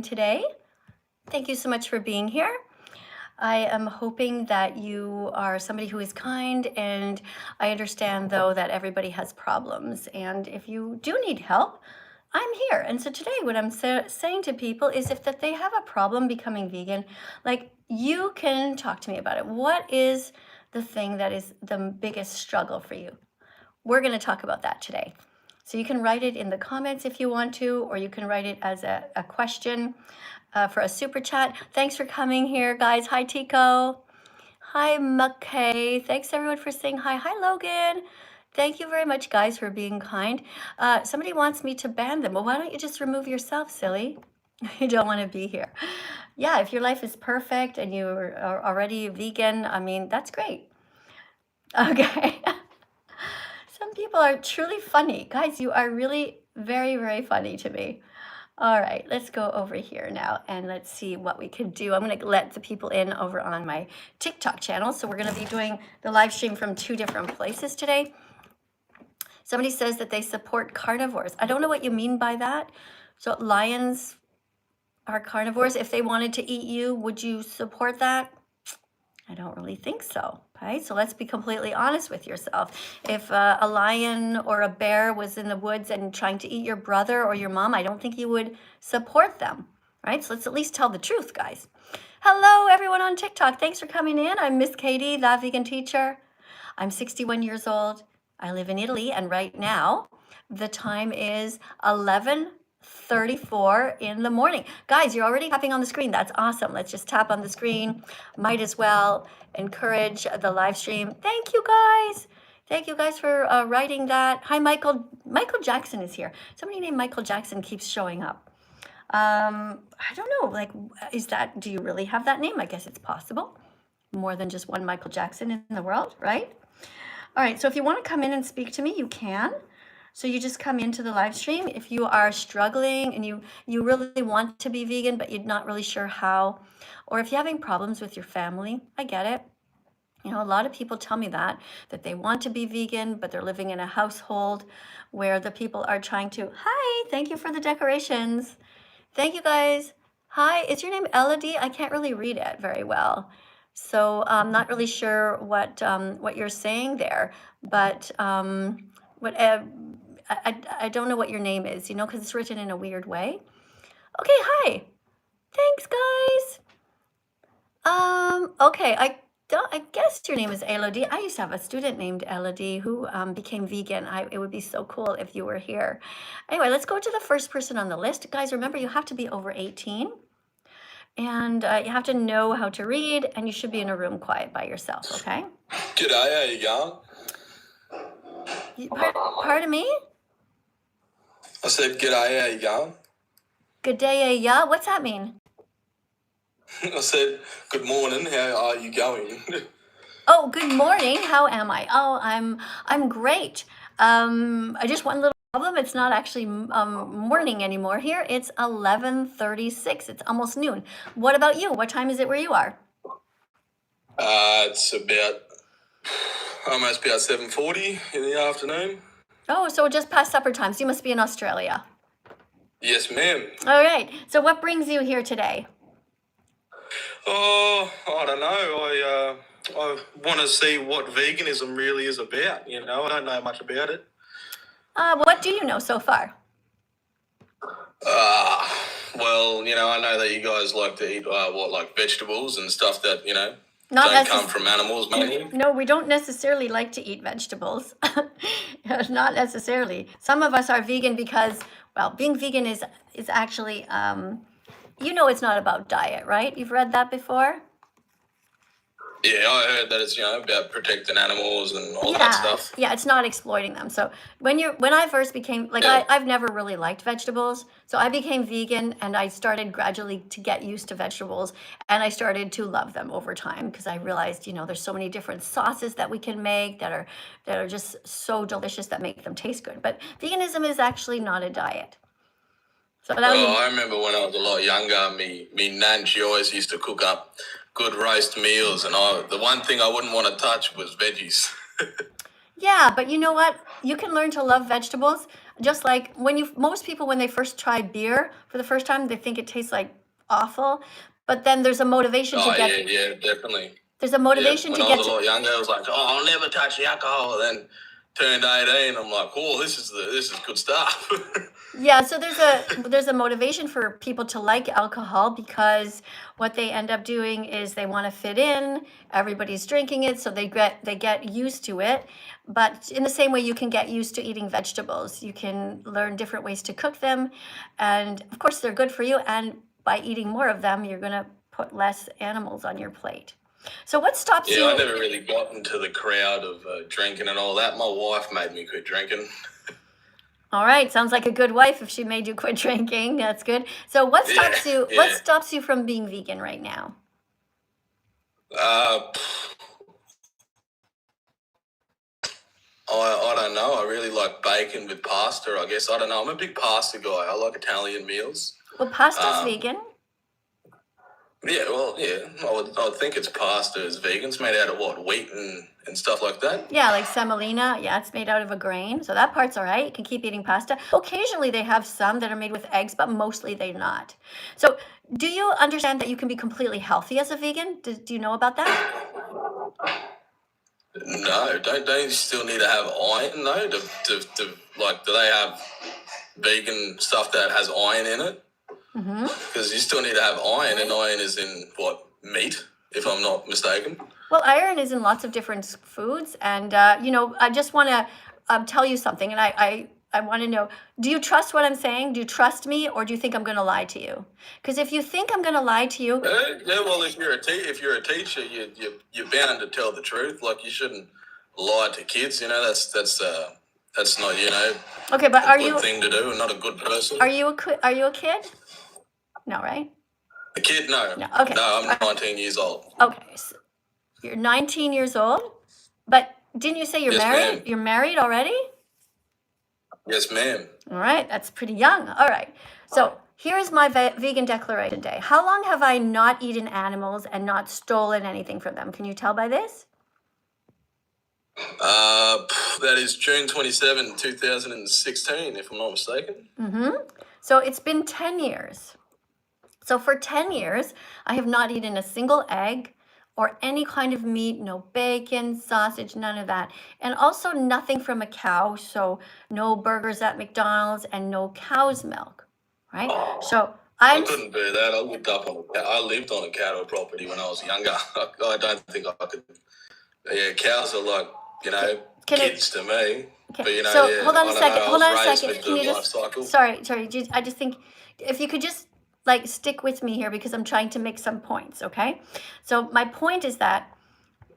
vegan today. Thank you so much for being here. I am hoping that you are somebody who is kind, and I understand though that everybody has problems, and if you do need help, I'm here. And so today what I'm saying to people is if that they have a problem becoming vegan, like, you can talk to me about it. What is the thing that is the biggest struggle for you? We're going to talk about that today. So you can write it in the comments if you want to, or you can write it as a question for a super chat. Thanks for coming here, guys. Hi, Tico. Hi, McKay. Thanks, everyone, for saying hi. Hi, Logan. Thank you very much, guys, for being kind. Somebody wants me to ban them. Well, why don't you just remove yourself, silly? You don't want to be here. Yeah, if your life is perfect and you're already vegan, I mean, that's great. Okay. Some people are truly funny. Guys, you are really very, very funny to me. All right, let's go over here now and let's see what we can do. I'm going to let the people in over on my TikTok channel. So we're going to be doing the live stream from 2 different places today. Somebody says that they support carnivores. I don't know what you mean by that. So lions are carnivores. If they wanted to eat you, would you support that? I don't really think so. Okay, so let's be completely honest with yourself. If a lion or a bear was in the woods and trying to eat your brother or your mom, I don't think you would support them, right? So let's at least tell the truth, guys. Hello, everyone on TikTok. Thanks for coming in. I'm Miss Katie, That Vegan Teacher. I'm 61 years old. I live in Italy, and right now the time is 11:34 in the morning. Guys, you're already tapping on the screen. That's awesome. Let's just tap on the screen. Might as well encourage the live stream. Thank you, guys. Thank you, guys, for writing that. Hi, Michael. Michael Jackson is here. Somebody named Michael Jackson keeps showing up. I don't know, like, do you really have that name? I guess it's possible. More than just one Michael Jackson in the world, right? All right, so if you want to come in and speak to me, you can. So you just come into the live stream. If you are struggling and you really want to be vegan, but you're not really sure how, or if you're having problems with your family, I get it. You know, a lot of people tell me that they want to be vegan, but they're living in a household where the people are trying to, hi, thank you for the decorations. Thank you, guys. Hi, is your name Elodie? I can't really read it very well. So I'm not really sure what you're saying there, but I don't know what your name is, you know, because it's written in a weird way. Okay, hi. Thanks, guys. Okay, I guess your name is Elodie. I used to have a student named Elodie who became vegan. It would be so cool if you were here. Anyway, let's go to the first person on the list. Guys, remember, you have to be over 18. And you have to know how to read, and you should be in a room quiet by yourself, okay? G'day, how you going? Pardon me? I said, g'day, how you going? Good day, yeah. What's that mean? I said, good morning, how are you going? Oh, good morning, how am I? Oh, I'm great. I just one little problem. It's not actually morning anymore here. It's 11:36. It's almost noon. What about you? What time is it where you are? It's almost about 7:40 in the afternoon. Oh, so just past supper time. So you must be in Australia. Yes, ma'am. All right. So what brings you here today? Oh, I don't know. I want to see what veganism really is about. You know, I don't know much about it. What do you know so far? Well, you know, I know that you guys like to eat like vegetables and stuff that, you know, don't come from animals, maybe. No, we don't necessarily like to eat vegetables. Not necessarily. Some of us are vegan because, well, being vegan is actually, you know, it's not about diet, right? You've read that before? Yeah, I heard that it's, you know, about protecting animals and all that stuff. Yeah, it's not exploiting them. So when I first became, like, I've never really liked vegetables. So I became vegan and I started gradually to get used to vegetables, and I started to love them over time because I realized, you know, there's so many different sauces that we can make that are just so delicious that make them taste good. But veganism is actually not a diet. So I remember when I was a lot younger, me nan, she always used to cook up good roast meals, and the one thing I wouldn't want to touch was veggies. Yeah, but you know what? You can learn to love vegetables. Just like most people, when they first try beer for the first time, they think it tastes like awful, but then there's a motivation to Oh get, yeah, definitely. there's a Yeah, motivation when to I was get a to, lot younger, I was like, oh, I'll never touch the alcohol. Then turned 18, I'm like, oh, this is good stuff. yeah, so there's a motivation for people to like alcohol because what they end up doing is they want to fit in. Everybody's drinking it, so they get used to it. But in the same way, you can get used to eating vegetables. You can learn different ways to cook them, and of course, they're good for you. And by eating more of them, you're gonna put less animals on your plate. So what stops Yeah, I you? never really got into the crowd of drinking and all that. My wife made me quit drinking. All right, sounds like a good wife if she made you quit drinking. That's good. So what Yeah, stops you? What yeah. stops you from being vegan right now? Uh, I don't know. I really like bacon with pasta, I guess. I don't know. I'm a big pasta guy. I like Italian meals. Well, pasta's Um, vegan. yeah, well, yeah. I would think it's pasta is vegan. It's made out of what? Wheat and stuff like that? Yeah, like semolina. Yeah, it's made out of a grain. So that part's all right. You can keep eating pasta. Occasionally they have some that are made with eggs, but mostly they're not. So do you understand that you can be completely healthy as a vegan? Do you know about that? No, don't you still need to have iron, though? Like, do they have vegan stuff that has iron in it? Mm-hmm. Because you still need to have iron, and iron is in, what, meat, if I'm not mistaken? Well, iron is in lots of different foods, and I just want to tell you something, and I want to know: do you trust what I'm saying? Do you trust me, or do you think I'm going to lie to you? Because if you think I'm going to lie to you, Yeah, well, if you're a teacher, you're bound to tell the truth. Like, you shouldn't lie to kids. You know, that's not, okay, but a good thing to do, and not a good person. are you a kid? No, right? A kid, no. No. Okay. No, I'm 19 years old. Okay, so you're 19 years old, but didn't you say you're Yes, married? ma'am. You're married already? Yes, ma'am. All right, that's pretty young. All right. So here's my vegan declaration day. How long have I not eaten animals and not stolen anything from them? Can you tell by this? That is June 27, 2016, if I'm not mistaken. Mm-hmm. So it's been 10 years. So for 10 years, I have not eaten a single egg or any kind of meat, no bacon, sausage, none of that. And also nothing from a cow, so no burgers at McDonald's and no cow's milk, right? So I couldn't do that. I lived on a cattle property when I was younger. I don't think I could. Yeah, cows are like, kids to me. Okay. But, So yeah, hold on a I don't second. know. Hold I on was a raised second. with Can the you life cycle. Sorry. I just think if you could just like stick with me here because I'm trying to make some points. Okay. So my point is that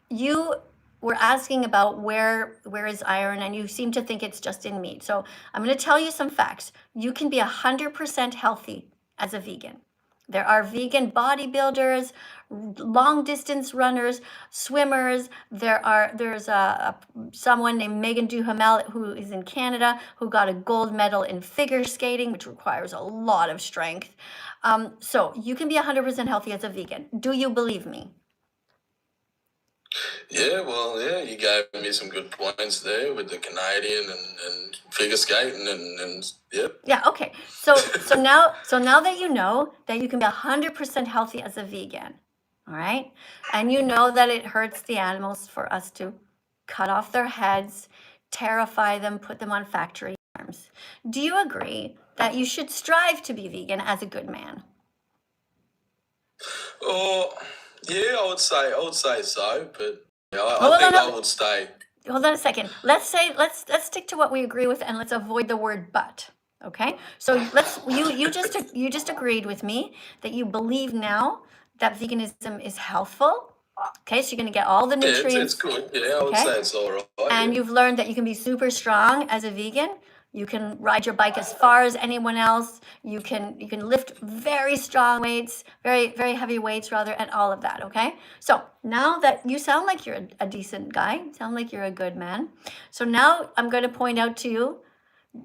you were asking about where is iron, and you seem to think it's just in meat. So I'm going to tell you some facts. You can be 100% healthy as a vegan. There are vegan bodybuilders, long distance runners, swimmers. There's someone named Megan Duhamel who is in Canada who got a gold medal in figure skating, which requires a lot of strength. So you can be 100% healthy as a vegan. Do you believe me? Yeah, well, yeah, you gave me some good points there with the Canadian and figure skating and yep. Yeah, okay. So now that you know that you can be 100% healthy as a vegan, all right? And you know that it hurts the animals for us to cut off their heads, terrify them, put them on factory farms. Do you agree that you should strive to be vegan as a good man? Oh, yeah, I would say so, but Hold I think on, I would stay. hold on a second. Let's stick to what we agree with and let's avoid the word but. Okay? So you just agreed with me that you believe now that veganism is healthful. Okay, so you're gonna get all the Yeah, nutrients. it's good. Yeah, I would Okay? say it's all right. And Yeah. you've learned that you can be super strong as a vegan. You can ride your bike as far as anyone else. You can lift very strong weights, very heavy weights rather, and all of that. Okay. So now that you sound like you're a decent guy, sound like you're a good man. So now I'm going to point out to you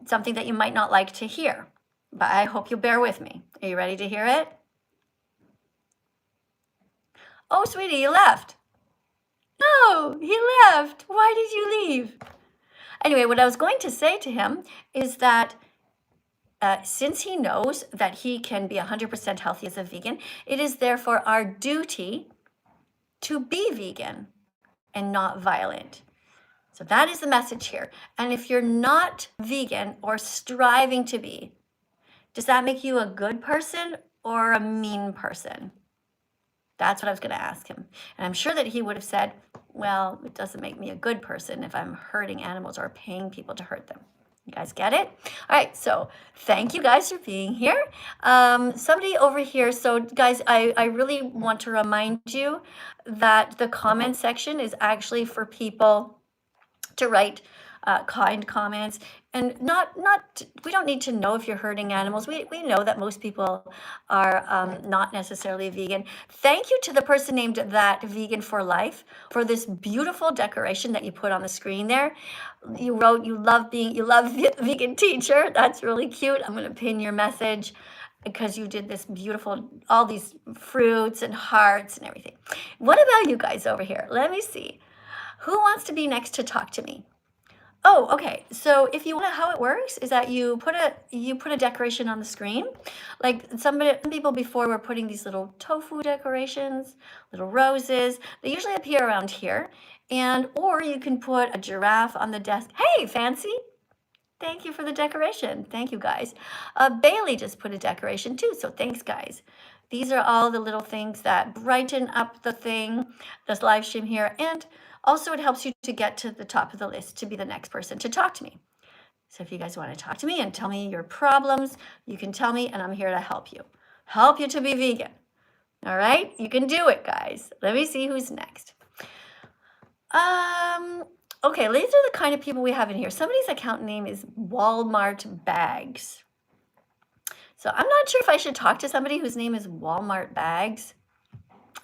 something that you might not like to hear, but I hope you bear with me. Are you ready to hear it? Oh, sweetie, you left. No, he left. Why did you leave? Anyway, what I was going to say to him is that since he knows that he can be 100% healthy as a vegan, it is therefore our duty to be vegan and not violent. So that is the message here. And if you're not vegan or striving to be, does that make you a good person or a mean person? That's what I was going to ask him. And I'm sure that he would have said, well, it doesn't make me a good person if I'm hurting animals or paying people to hurt them. You guys get it? All right, so thank you guys for being here. Somebody over here, so guys, I really want to remind you that the comment section is actually for people to write kind comments, and we don't need to know if you're hurting animals. We know that most people are not necessarily vegan. Thank you to the person named That Vegan for Life for this beautiful decoration that you put on the screen there. You wrote you love vegan teacher. That's really cute. I'm going to pin your message because you did this beautiful, all these fruits and hearts and everything. What about you guys over here? Let me see. Who wants to be next to talk to me? Oh, okay. So if you want to, how it works is that you put a decoration on the screen. Like some people before were putting these little tofu decorations, little roses. They usually appear around here. Or you can put a giraffe on the desk. Hey, Fancy. Thank you for the decoration. Thank you, guys. Bailey just put a decoration too, so thanks, guys. These are all the little things that brighten up the thing, this live stream here, and also it helps you to get to the top of the list to be the next person to talk to me. So if you guys want to talk to me and tell me your problems, you can tell me, and I'm here to help you. Help you to be vegan. All right? You can do it, guys. Let me see who's next. Okay, these are the kind of people we have in here. Somebody's account name is Walmart Bags. So I'm not sure if I should talk to somebody whose name is Walmart Bags.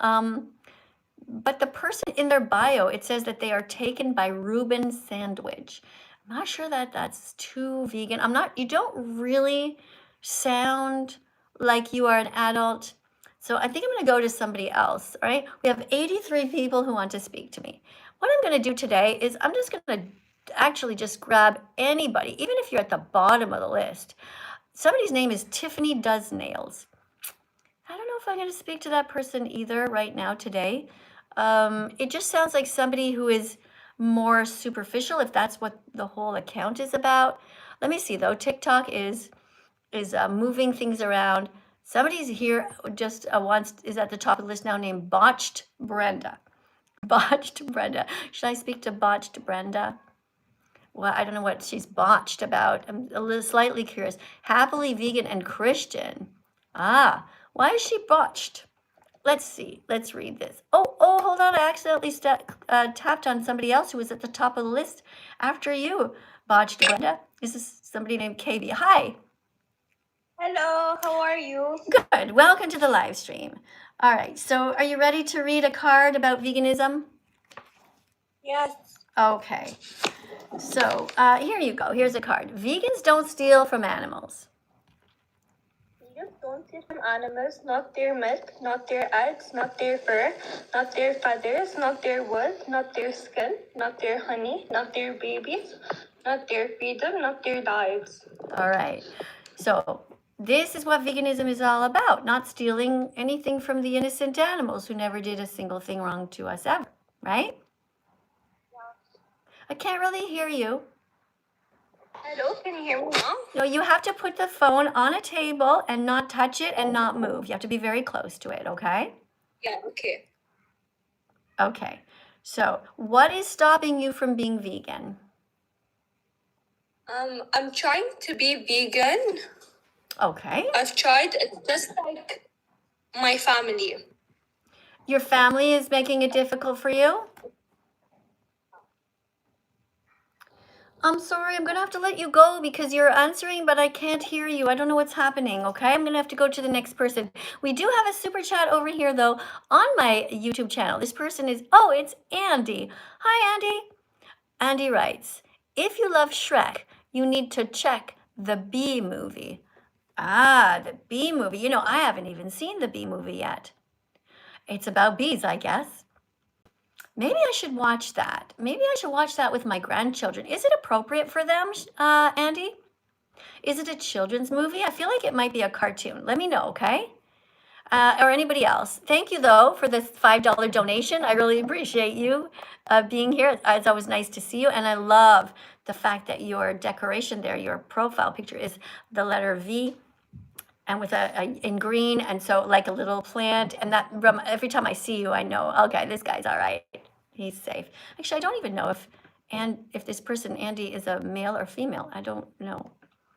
But the person in their bio, it says that they are taken by Reuben Sandwich. I'm not sure that that's too vegan. You don't really sound like you are an adult. So I think I'm going to go to somebody else, all right? We have 83 people who want to speak to me. What I'm going to do today is I'm just going to actually just grab anybody, even if you're at the bottom of the list. Somebody's name is Tiffany Does Nails. I don't know if I'm going to speak to that person either right now today. It just sounds like somebody who is more superficial, if that's what the whole account is about. Let me see though. TikTok is moving things around. Somebody's here just is at the top of the list now named Botched Brenda. Botched Brenda. Should I speak to Botched Brenda? Well, I don't know what she's botched about. I'm a little slightly curious. Happily vegan and Christian. Ah, why is she botched? Let's see. Let's read this. Oh, hold on. I accidentally tapped on somebody else who was at the top of the list after you, Botched Brenda. This is somebody named KB. Hi. Hello, how are you? Good. Welcome to the live stream. All right. So are you ready to read a card about veganism? Yes. Okay. So here you go. Here's a card. Vegans don't steal from animals. Vegans don't steal from animals, not their milk, not their eggs, not their fur, not their feathers, not their wool, not their skin, not their honey, not their babies, not their freedom, not their lives. All right. So this is what veganism is all about, not stealing anything from the innocent animals who never did a single thing wrong to us ever, right? I can't really hear you. Hello, can you hear me now? No, you have to put the phone on a table and not touch it and not move. You have to be very close to it, okay? Yeah, okay. Okay. So what is stopping you from being vegan? I'm trying to be vegan. Okay. I've tried, it's just like my family. Your family is making it difficult for you? I'm sorry, I'm going to have to let you go because you're answering, but I can't hear you. I don't know what's happening, okay? I'm going to have to go to the next person. We do have a super chat over here, though, on my YouTube channel. This person is, it's Andy. Hi, Andy. Andy writes, if you love Shrek, you need to check the Bee movie. Ah, the Bee movie. You know, I haven't even seen the Bee movie yet. It's about bees, I guess. Maybe I should watch that. Maybe I should watch that with my grandchildren. Is it appropriate for them, Andy? Is it a children's movie? I feel like it might be a cartoon. Let me know, okay? Or anybody else. Thank you, though, for this $5 donation. I really appreciate you being here. It's always nice to see you. And I love the fact that your decoration there, your profile picture is the letter V and with in green. And so like a little plant. And that every time I see you, I know, okay, this guy's all right. He's safe. Actually, I don't even know if this person, Andy, is a male or female. I don't know.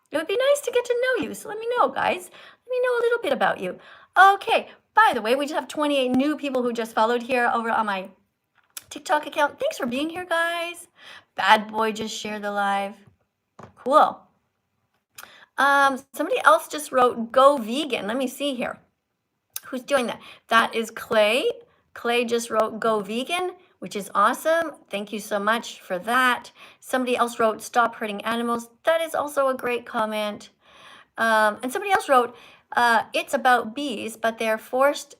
It would be nice to get to know you. So let me know, guys. Let me know a little bit about you. Okay, by the way, we just have 28 new people who just followed here over on my TikTok account. Thanks for being here, guys. Bad Boy just shared the live. Cool. Somebody else just wrote, go vegan. Let me see here. Who's doing that? That is Clay. Clay just wrote, go vegan, which is awesome. Thank you so much for that. Somebody else wrote, stop hurting animals. That is also a great comment. And somebody else wrote, it's about bees, but they're forced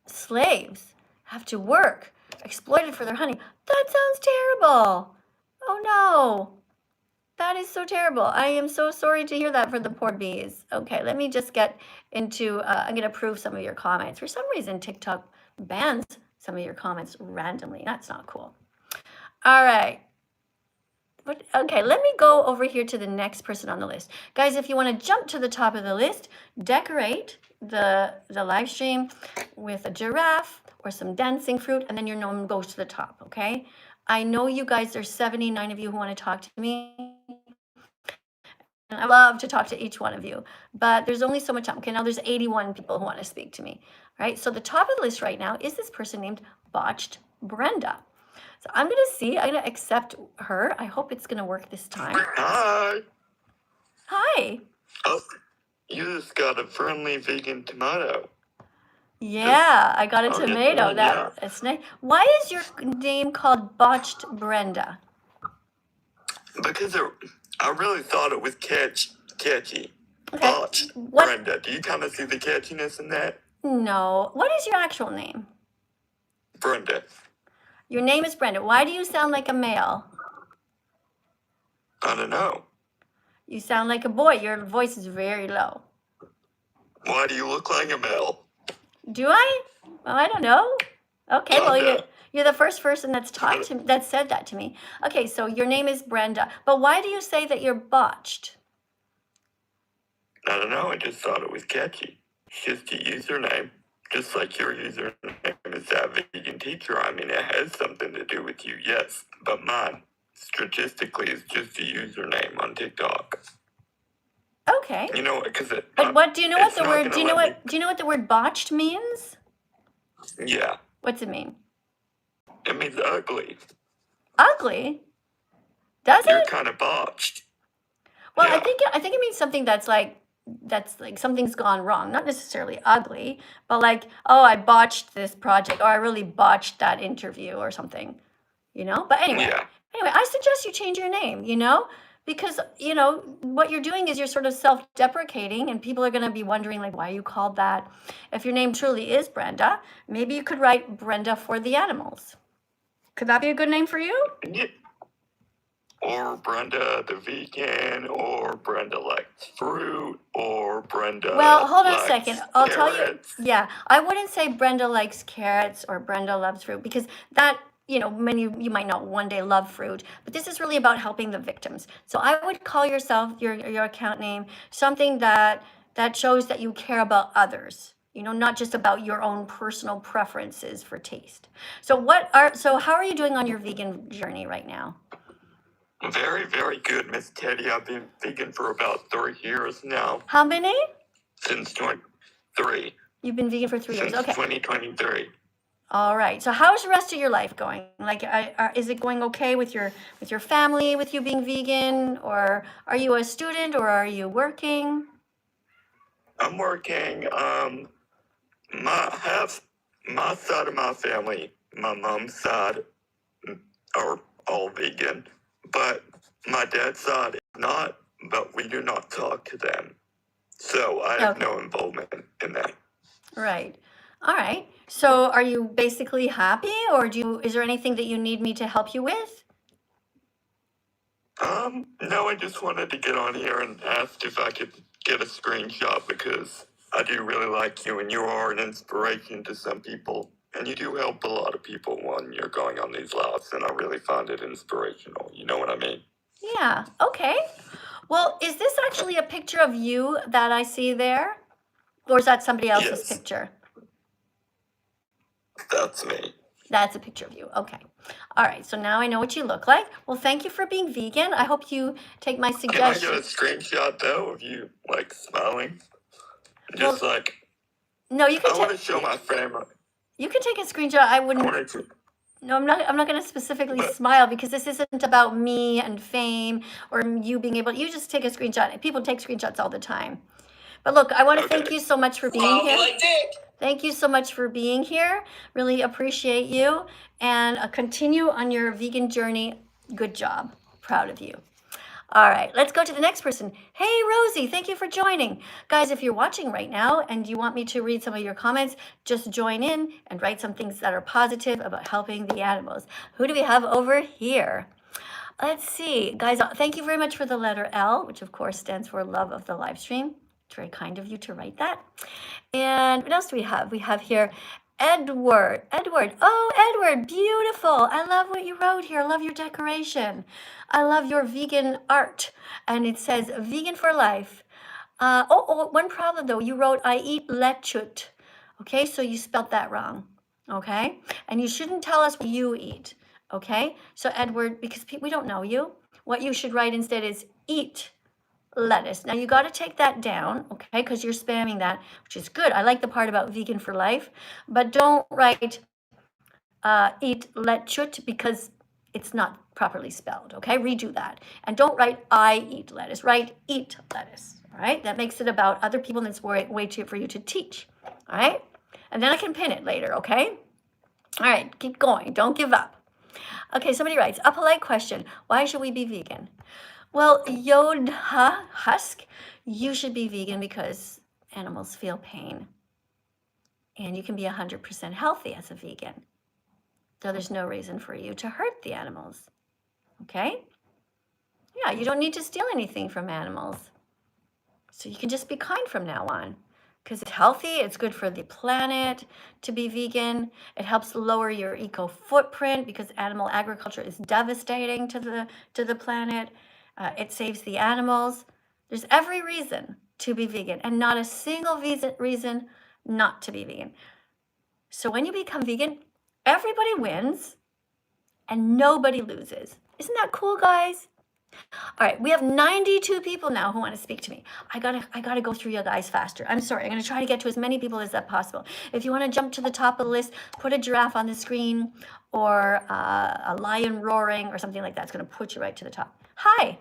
slaves, have to work, exploited for their honey. That sounds terrible. Oh no. That is so terrible. I am so sorry to hear that for the poor bees. Okay, let me just get into, I'm going to approve some of your comments. For some reason, TikTok bans some of your comments randomly. That's not cool. All right. Okay, let me go over here to the next person on the list. Guys, if you want to jump to the top of the list, decorate the live stream with a giraffe or some dancing fruit, and then your name goes to the top, okay? I know you guys, there's 79 of you who want to talk to me. And I love to talk to each one of you, but there's only so much time. Okay, now there's 81 people who want to speak to me, right? So the top of the list right now is this person named Botched Brenda. So I'm going to accept her. I hope it's going to work this time. Hi. Hi. Oh, you just got a friendly vegan tomato. Yeah, I got a tomato. Yeah. That's nice. Why is your name called Botched Brenda? Because I really thought it was catchy. Okay. Botched Brenda. Do you kind of see the catchiness in that? No. What is your actual name? Brenda. Your name is Brenda. Why do you sound like a male? I don't know. You sound like a boy. Your voice is very low. Why do you look like a male? Do I? Well, I don't know. Okay, well, you're the first person that said that to me. Okay, so your name is Brenda. But why do you say that you're botched? I don't know. I just thought it was catchy. It's just a username. Just like your username is thatveganteacher. I mean, it has something to do with you, yes. But mine, statistically, is just a username on TikTok. Okay. You know, because But what do you know what the word? Do you know what the word botched means? Yeah. What's it mean? It means ugly. Ugly? Does You're it? kind of botched. Well, Yeah. I think it means something that's like something's gone wrong. Not necessarily ugly, but like, oh, I botched this project, or I really botched that interview, or something. You know. But anyway, I suggest you change your name. You know. Because, you know, what you're doing is you're sort of self-deprecating, and people are going to be wondering, like, why you called that. If your name truly is Brenda, maybe you could write Brenda for the animals. Could that be a good name for you? Yeah. Or Brenda the vegan, or Brenda likes fruit, or Brenda. Well, hold on a likes second. I'll tell you. carrots. Yeah, I wouldn't say Brenda likes carrots or Brenda loves fruit, because that, you know, you might not one day love fruit, but this is really about helping the victims. So I would call yourself, your account name, something that shows that you care about others, you know, not just about your own personal preferences for taste. So how are you doing on your vegan journey right now? Very, very good, Miss Teddy. I've been vegan for about 3 years now. How many? Since 23. You've been vegan for 3 years. Since Okay. 2023. All right. So how's the rest of your life going? Like, is it going okay with your family, with you being vegan, or are you a student, or are you working? I'm working. My side of my family, my mom's side, are all vegan, but my dad's side is not. But we do not talk to them, so I have no involvement in that. Right. All right. So are you basically happy, or is there anything that you need me to help you with? No, I just wanted to get on here and ask if I could get a screenshot because I do really like you and you are an inspiration to some people. And you do help a lot of people when you're going on these lives, and I really find it inspirational. You know what I mean? Yeah. Okay. Well, is this actually a picture of you that I see there? Or is that somebody else's Yes, picture? that's me. That's a picture of you. Okay. All right. So now I know what you look like. Well, thank you for being vegan. I hope you take my Can I get a suggestion. screenshot though of you like smiling? Well, Just like no, you can I want to take show my family. you can take a screenshot. I I wouldn't. wanted to, No, I'm not going to specifically but smile because this isn't about me and fame or you being able. You just take a screenshot. People take screenshots all the time. But look, I want to thank okay. you so much for being here. Thank you so much for being here. Really appreciate you. And continue on your vegan journey. Good job. Proud of you. All right, let's go to the next person. Hey, Rosie, thank you for joining. Guys, if you're watching right now and you want me to read some of your comments, just join in and write some things that are positive about helping the animals. Who do we have over here? Let's see. Guys, thank you very much for the letter L, which of course stands for love of the live stream. It's very kind of you to write that. And what else do we have? We have here Edward. Edward. Oh, Edward, beautiful. I love what you wrote here. I love your decoration. I love your vegan art. And it says vegan for life. One problem though. You wrote, I eat lechut. Okay, so you spelled that wrong. Okay, and you shouldn't tell us what you eat. Okay, so Edward, because we don't know you, what you should write instead is eat lettuce. Now you got to take that down, okay, because you're spamming that, which is good. I like the part about vegan for life, but don't write eat lechut because it's not properly spelled, okay? Redo that. And don't write I eat lettuce, write eat lettuce, all right? That makes it about other people and it's way too for you to teach, all right? And then I can pin it later, okay? All right, keep going. Don't give up. Okay, somebody writes, a polite question. Why should we be vegan? Well, Yodha Husk, you should be vegan because animals feel pain. And you can be 100% healthy as a vegan. So there's no reason for you to hurt the animals. Okay? Yeah, you don't need to steal anything from animals. So you can just be kind from now on. Because it's healthy, it's good for the planet to be vegan. It helps lower your eco footprint because animal agriculture is devastating to the planet. It saves the animals. There's every reason to be vegan and not a single reason not to be vegan. So when you become vegan, everybody wins and nobody loses. Isn't that cool, guys? All right, we have 92 people now who want to speak to me. I gotta go through you guys faster. I'm sorry. I'm gonna try to get to as many people as that possible. If you want to jump to the top of the list, put a giraffe on the screen or a lion roaring or something like that. It's gonna put you right to the top. Hi.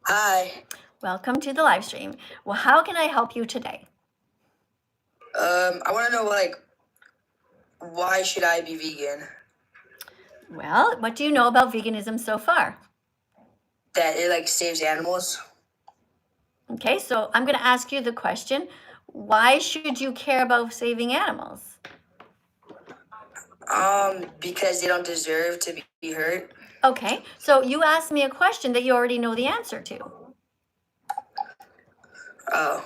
Hi. Welcome to the live stream. Well, how can I help you today? I want to know, why should I be vegan? Well, what do you know about veganism so far? That it, saves animals? Okay, so I'm going to ask you the question, why should you care about saving animals? Because they don't deserve to be hurt. Okay, so you asked me a question that you already know the answer to. Oh.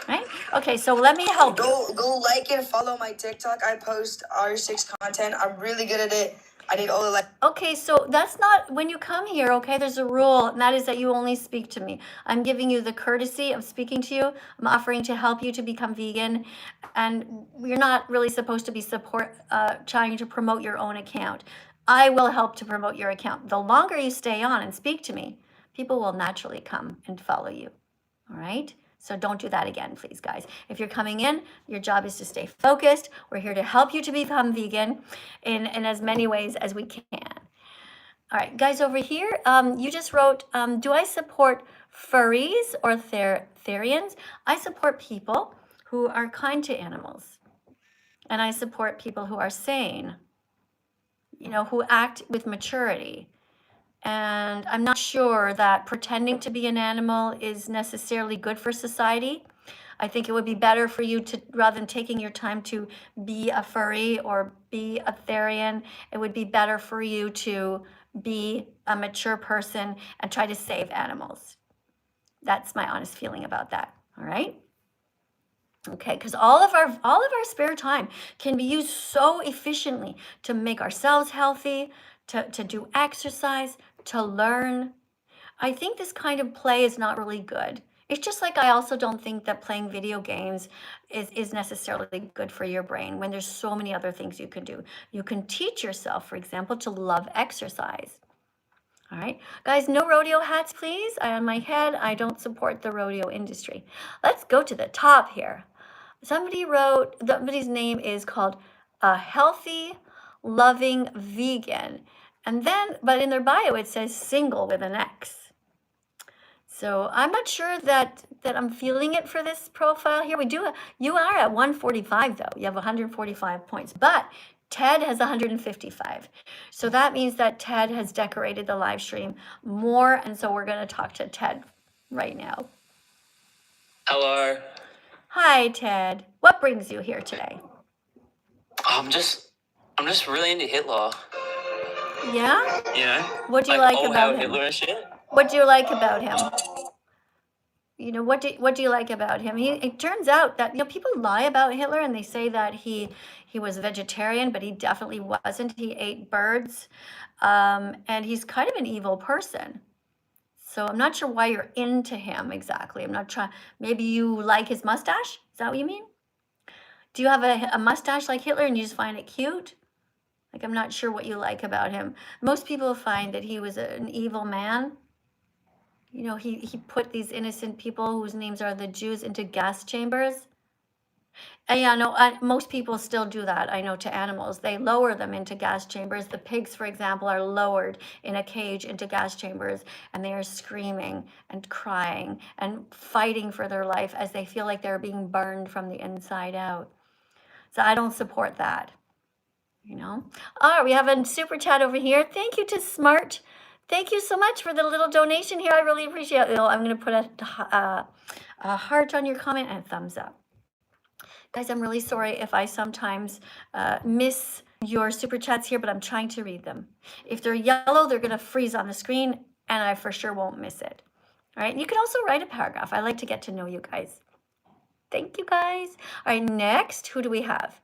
Right? Okay, so let me help you. Go like and follow my TikTok. I post R6 content. I'm really good at it. I need all the Okay, so that's not, when you come here, okay, there's a rule, and that is that you only speak to me. I'm giving you the courtesy of speaking to you. I'm offering to help you to become vegan, and you're not really supposed to be trying to promote your own account. I will help to promote your account. The longer you stay on and speak to me, people will naturally come and follow you, all right? So don't do that again, please, guys. If you're coming in, your job is to stay focused. We're here to help you to become vegan in as many ways as we can. All right, guys over here, you just wrote, do I support furries or therians? I support people who are kind to animals. And I support people who are sane, who act with maturity. And I'm not sure that pretending to be an animal is necessarily good for society. I think it would be better for you to, rather than taking your time to be a furry or be a therian, it would be better for you to be a mature person and try to save animals. That's my honest feeling about that. All right. Okay, because all of our spare time can be used so efficiently to make ourselves healthy, to do exercise, to learn. I think this kind of play is not really good. It's just like I also don't think that playing video games is necessarily good for your brain when there's so many other things you can do. You can teach yourself, for example, to love exercise. All right, guys, no rodeo hats, please. On my head, I don't support the rodeo industry. Let's go to the top here. Somebody's name is called a healthy, loving vegan. And then, but in their bio, it says single with an X. So I'm not sure that I'm feeling it for this profile here. You are at 145 though. You have 145 points, but Ted has 155. So that means that Ted has decorated the live stream more. And so we're going to talk to Ted right now. Hello. Hi, Ted. What brings you here today? I'm just really into Hitler. Yeah? You know? What do you like all about Hail him? Hitler and shit. What do you like about him? You know, what do you like about him? It turns out that, you know, people lie about Hitler and they say that he was vegetarian, but he definitely wasn't. He ate birds, and he's kind of an evil person. So I'm not sure why you're into him exactly. I'm not trying. Maybe you like his mustache? Is that what you mean? Do you have a mustache like Hitler and you just find it cute? Like, I'm not sure what you like about him. Most people find that he was an evil man. You know, he put these innocent people whose names are the Jews into gas chambers. And yeah, no, most people still do that, I know, to animals. They lower them into gas chambers. The pigs, for example, are lowered in a cage into gas chambers, and they are screaming and crying and fighting for their life as they feel like they're being burned from the inside out. So I don't support that, you know. All right, we have a super chat over here. Thank you to Smart. Thank you so much for the little donation here. I really appreciate it. I'm going to put a heart on your comment and a thumbs up. Guys, I'm really sorry if I sometimes miss your super chats here, but I'm trying to read them. If they're yellow, they're going to freeze on the screen, and I for sure won't miss it. All right, and you can also write a paragraph. I like to get to know you guys. Thank you, guys. All right, next, who do we have?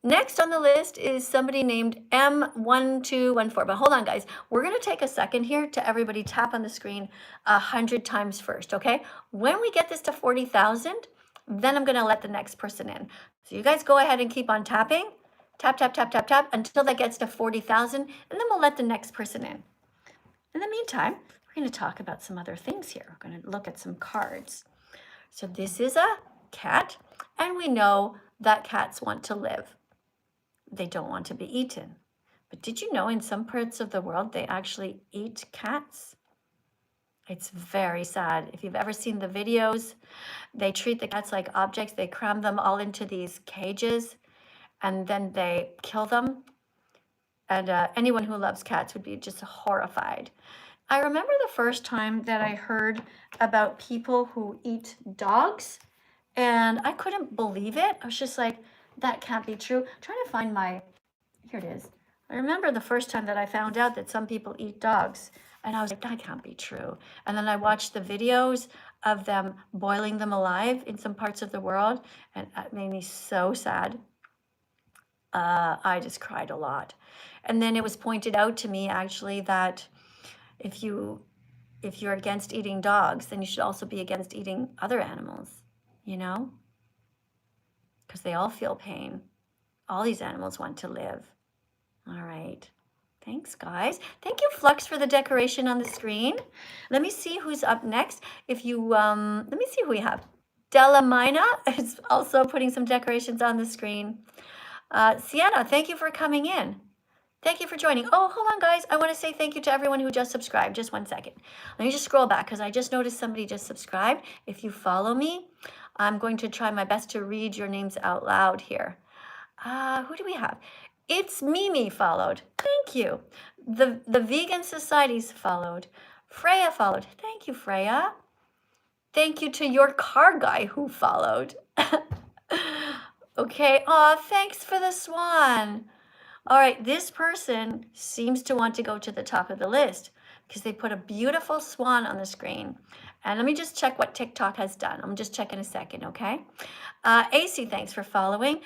Next on the list is somebody named M1214. But hold on, guys. We're going to take a second here to everybody tap on the screen 100 times first, okay? When we get this to 40,000, then I'm going to let the next person in. So you guys go ahead and keep on tapping. Tap, tap, tap, tap, tap until that gets to 40,000, and then we'll let the next person in. In the meantime, we're going to talk about some other things here. We're going to look at some cards. So this is a cat, and we know that cats want to live. They don't want to be eaten. But did you know in some parts of the world they actually eat cats? It's very sad. If you've ever seen the videos, they treat the cats like objects. They cram them all into these cages and then they kill them. And anyone who loves cats would be just horrified. I remember the first time that I heard about people who eat dogs, and I couldn't believe it. I was just like, that can't be true. I'm trying to find here it is. I remember the first time that I found out that some people eat dogs, and I was like, that can't be true. And then I watched the videos of them boiling them alive in some parts of the world, and it made me so sad. I just cried a lot. And then it was pointed out to me actually that if you're against eating dogs, then you should also be against eating other animals, you know? Because they all feel pain. All these animals want to live. All right. Thanks, guys. Thank you, Flux, for the decoration on the screen. Let me see who's up next. Let me see who we have. Delamina is also putting some decorations on the screen. Sienna, thank you for coming in. Thank you for joining. Oh, hold on, guys. I want to say thank you to everyone who just subscribed. Just 1 second. Let me just scroll back because I just noticed somebody just subscribed. If you follow me, I'm going to try my best to read your names out loud here. Who do we have? It's Mimi followed. Thank you. The Vegan Society's followed. Freya followed. Thank you, Freya. Thank you to your car guy who followed. Okay. Oh, thanks for the swan. All right. This person seems to want to go to the top of the list because they put a beautiful swan on the screen. And let me just check what TikTok has done. I'm just checking a second, okay? AC, thanks for following.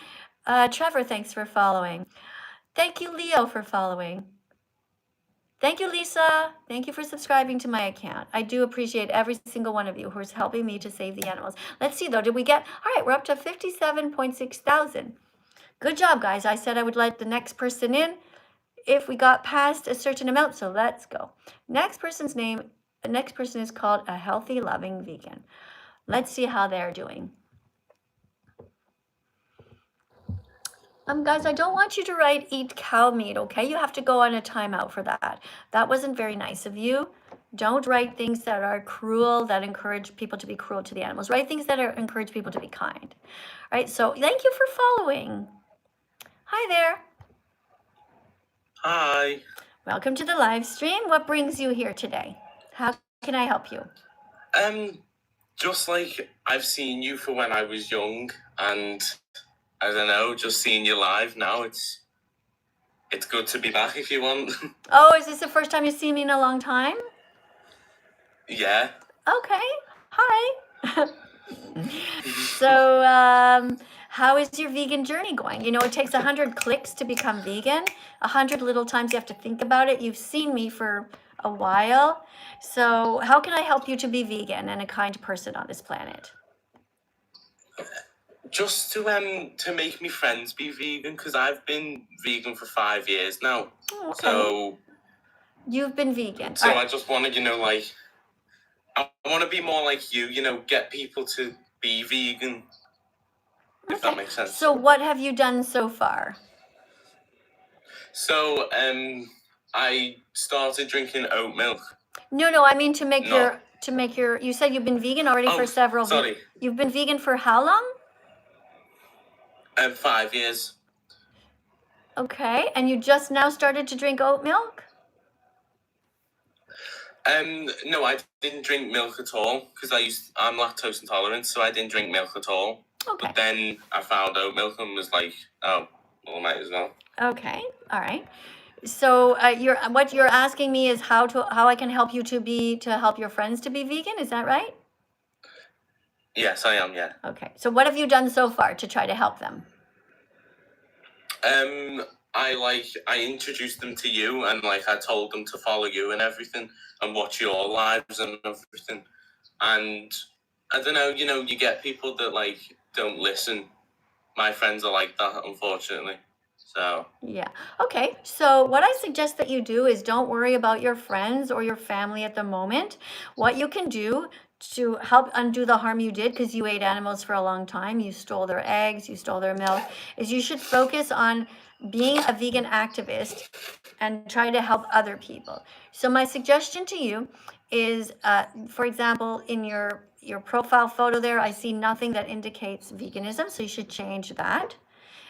Trevor, thanks for following. Thank you, Leo, for following. Thank you, Lisa. Thank you for subscribing to my account. I do appreciate every single one of you who is helping me to save the animals. Let's see, though. Did we get... All right, we're up to 57.6 thousand. Good job, guys. I said I would let the next person in if we got past a certain amount, so let's go. Next person is called A Healthy Loving Vegan. Let's see how they're doing. Guys, I don't want you to write eat cow meat, okay? You have to go on a timeout for that. That wasn't very nice of you. Don't write things that are cruel, that encourage people to be cruel to the animals. Write things that encourage people to be kind. All right, so thank you for following. Hi there. Hi. Welcome to the live stream. What brings you here today? How can I help you? Just like I've seen you for when I was young, and I don't know, just seeing you live now, it's good to be back if you want. Oh, is this the first time you've seen me in a long time? Yeah. Okay. Hi. So, how is your vegan journey going? You know, it takes 100 clicks to become vegan. 100 little times you have to think about it. You've seen me for a while. So how can I help you to be vegan and a kind person on this planet? Just to make me friends be vegan, because I've been vegan for 5 years now. Oh, okay. So you've been vegan. So I just want to, like, I want to be more like you, get people to be vegan. If that makes sense. So what have you done so far? So, I started drinking oat milk. No, I mean to make your, you said you've been vegan already for several... Sorry. You've been vegan for how long? 5 years. Okay, and you just now started to drink oat milk? No, I didn't drink milk at all because I'm lactose intolerant, so I didn't drink milk at all. Okay. But then I found oat milk and was like, oh, well, might as well. Okay, all right. So what you're asking me is how I can help you to help your friends to be vegan. Is that right? Yes, I am. Yeah. Okay. So what have you done so far to try to help them? I introduced them to you, and I told them to follow you and everything and watch your lives and everything. And I don't know, you get people that don't listen. My friends are like that, unfortunately. So yeah. Okay. So what I suggest that you do is don't worry about your friends or your family at the moment. What you can do to help undo the harm you did, because you ate animals for a long time, you stole their eggs, you stole their milk, is you should focus on being a vegan activist and try to help other people. So my suggestion to you is, for example, in your profile photo there, I see nothing that indicates veganism, so you should change that.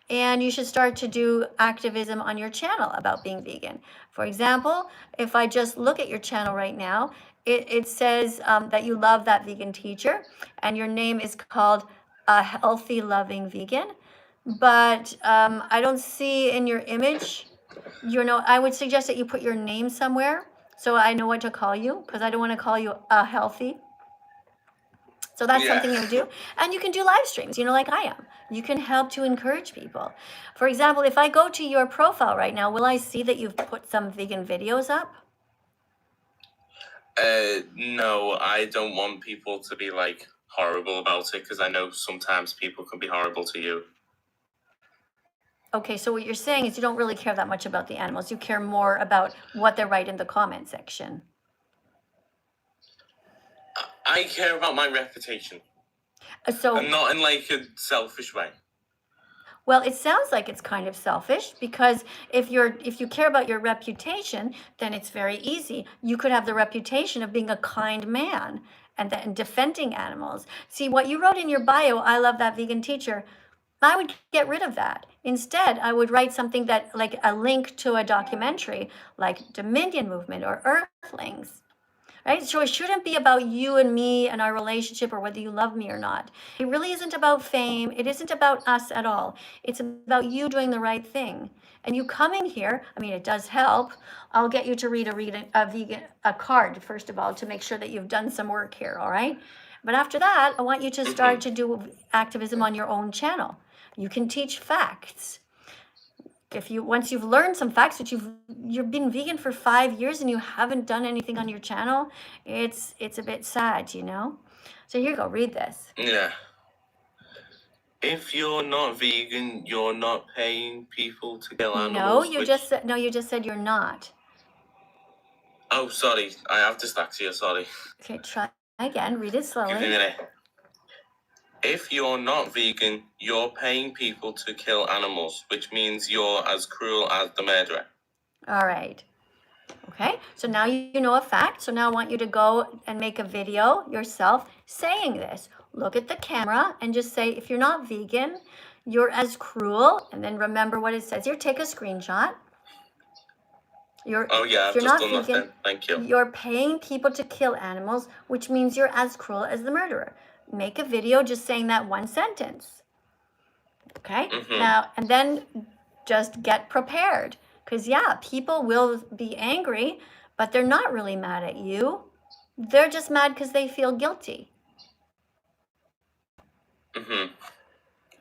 And you should start to do activism on your channel about being vegan. For example, if I just look at your channel right now, it says that you love That Vegan Teacher, and your name is called A Healthy Loving Vegan. But I don't see in your image, I would suggest that you put your name somewhere so I know what to call you, because I don't want to call you A Healthy. So that's something you do. And you can do live streams, like I am. You can help to encourage people. For example, if I go to your profile right now, will I see that you've put some vegan videos up? No, I don't want people to be horrible about it, because I know sometimes people can be horrible to you. Okay, so what you're saying is you don't really care that much about the animals. You care more about what they write in the comment section. I care about my reputation. So, and not in a selfish way. Well, it sounds like it's kind of selfish, because if you care about your reputation, then it's very easy. You could have the reputation of being a kind man and defending animals. See, what you wrote in your bio, I love That Vegan Teacher, I would get rid of that. Instead, I would write something that, like a link to a documentary like Dominion Movement or Earthlings. right? So it shouldn't be about you and me and our relationship or whether you love me or not. It really isn't about fame. It isn't about us at all. It's about you doing the right thing. And you coming here, I mean, it does help. I'll get you to read a card, first of all, to make sure that you've done some work here, all right? But after that, I want you to start to do activism on your own channel. You can teach facts. Once you've learned some facts, that you've been vegan for 5 years and you haven't done anything on your channel, it's a bit sad, you know? So here you go, read this. Yeah. If you're not vegan, you're not paying people to kill animals. No, you just said you're not. Oh, sorry. I have dyslexia, sorry. Okay, try again, read it slowly. Give me a minute. If you're not vegan, you're paying people to kill animals, which means you're as cruel as the murderer. All right. Okay, so now you know a fact. So now I want you to go and make a video yourself saying this. Look at the camera and just say, if you're not vegan, you're as cruel. And then remember what it says here. Take a screenshot. Oh yeah, I've just done that then. Thank you. You're paying people to kill animals, which means you're as cruel as the murderer. Make a video just saying that one sentence. Okay? Now, and then just get prepared. Because, yeah, people will be angry, but they're not really mad at you. They're just mad because they feel guilty. All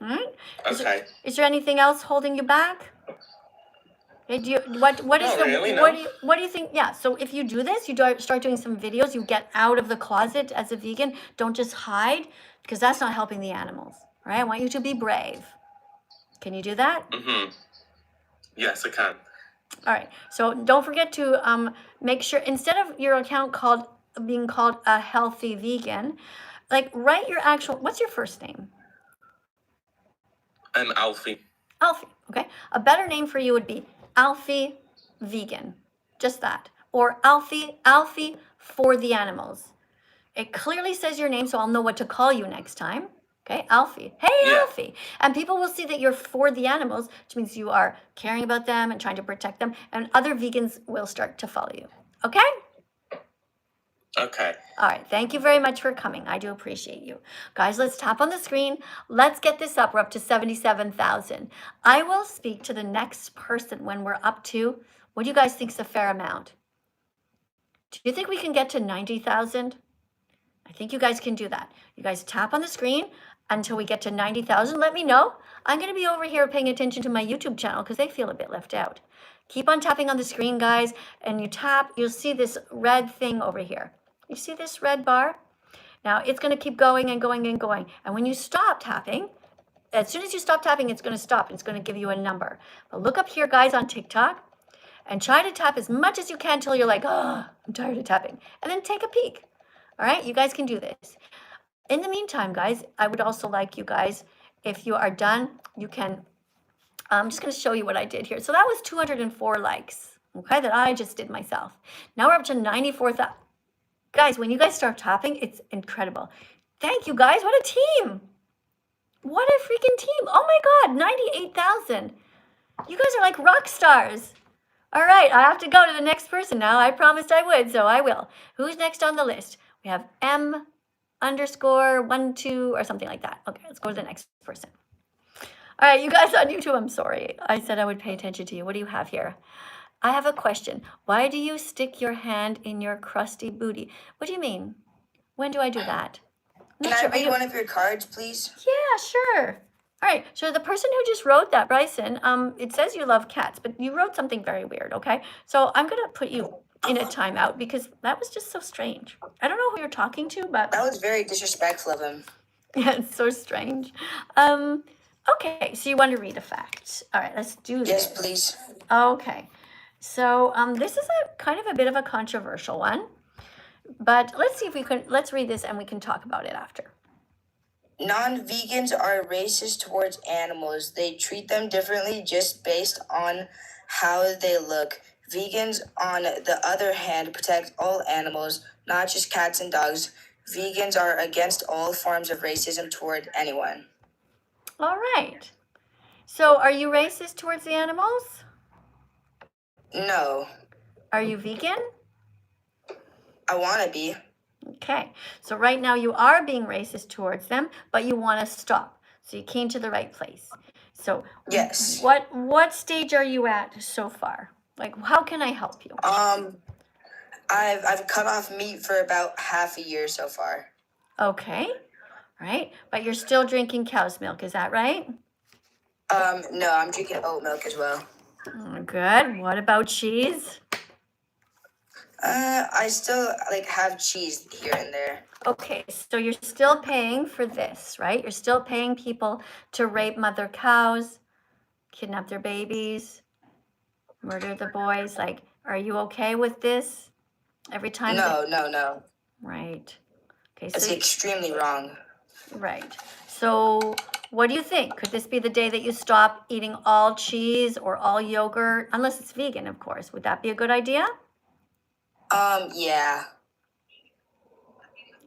right? Okay. Is there anything else holding you back? What do you think? Yeah, so if you do this, you start doing some videos, you get out of the closet as a vegan. Don't just hide, because that's not helping the animals. All right? I want you to be brave. Can you do that? Yes, I can. All right, so don't forget to make sure, instead of your account being called a healthy vegan, like write your actual, what's your first name? I'm Alfie. Alfie, okay. A better name for you would be Alfie Vegan, just that. Or Alfie for the animals. It clearly says your name, so I'll know what to call you next time. Okay, Alfie. Hey, yeah. Alfie. And people will see that you're for the animals, which means you are caring about them and trying to protect them. And other vegans will start to follow you. Okay? Okay. All right. Thank you very much for coming. I do appreciate you. Guys, let's tap on the screen. Let's get this up. We're up to 77,000. I will speak to the next person when we're up to, what do you guys think is a fair amount? Do you think we can get to 90,000? I think you guys can do that. You guys tap on the screen until we get to 90,000. Let me know. I'm going to be over here paying attention to my YouTube channel because they feel a bit left out. Keep on tapping on the screen, guys. And you tap, you'll see this red thing over here. You see this red bar? Now it's going to keep going and going and going. And when you stop tapping, as soon as you stop tapping, it's going to stop. It's going to give you a number. But look up here, guys, on TikTok and try to tap as much as you can until you're like, oh, I'm tired of tapping. And then take a peek. All right, you guys can do this. In the meantime, guys, I would also like you guys, if you are done, you can, I'm just going to show you what I did here. So that was 204 likes, okay, that I just did myself. Now we're up to 94,000. Guys, when you guys start tapping, it's incredible. Thank you, guys. What a team. What a freaking team. Oh, my God, 98,000. You guys are like rock stars. All right, I have to go to the next person now. I promised I would, so I will. Who's next on the list? We have M_12 or something like that. Okay, let's go to the next person. All right, you guys on YouTube, I'm sorry. I said I would pay attention to you. What do you have here? I have a question. Why do you stick your hand in your crusty booty? What do you mean? When do I do that? Can I read one of your cards, please? Yeah, sure. All right, so the person who just wrote that, Bryson, it says you love cats, but you wrote something very weird, okay? So I'm going to put you in a timeout because that was just so strange. I don't know who you're talking to, but... That was very disrespectful of him. Yeah, it's so strange. Okay, so you want to read a fact. All right, let's do this. Yes, please. Okay, so this is a kind of a bit of a controversial one, but let's see if we can, let's read this and we can talk about it after. Non-vegans are racist towards animals. They treat them differently just based on how they look. Vegans, on the other hand, protect all animals, not just cats and dogs. Vegans are against all forms of racism toward anyone. All right. So are you racist towards the animals? No. Are you vegan? I want to be. Okay, so right now you are being racist towards them, but you want to stop. So you came to the right place. So Yes. what stage are you at so far? Like, how can I help you? I've cut off meat for about half a year so far. Okay, right, but you're still drinking cow's milk, is that right? No, I'm drinking oat milk as well. Good. What about cheese? I still have cheese here and there. Okay, so you're still paying for this, right? You're still paying people to rape mother cows, kidnap their babies, murder the boys. Like, are you okay with this? Every time No. Right. Okay, It's so extremely wrong. right. So what do you think? Could this be the day that you stop eating all cheese or all yogurt? Unless it's vegan, of course. Would that be a good idea? Yeah.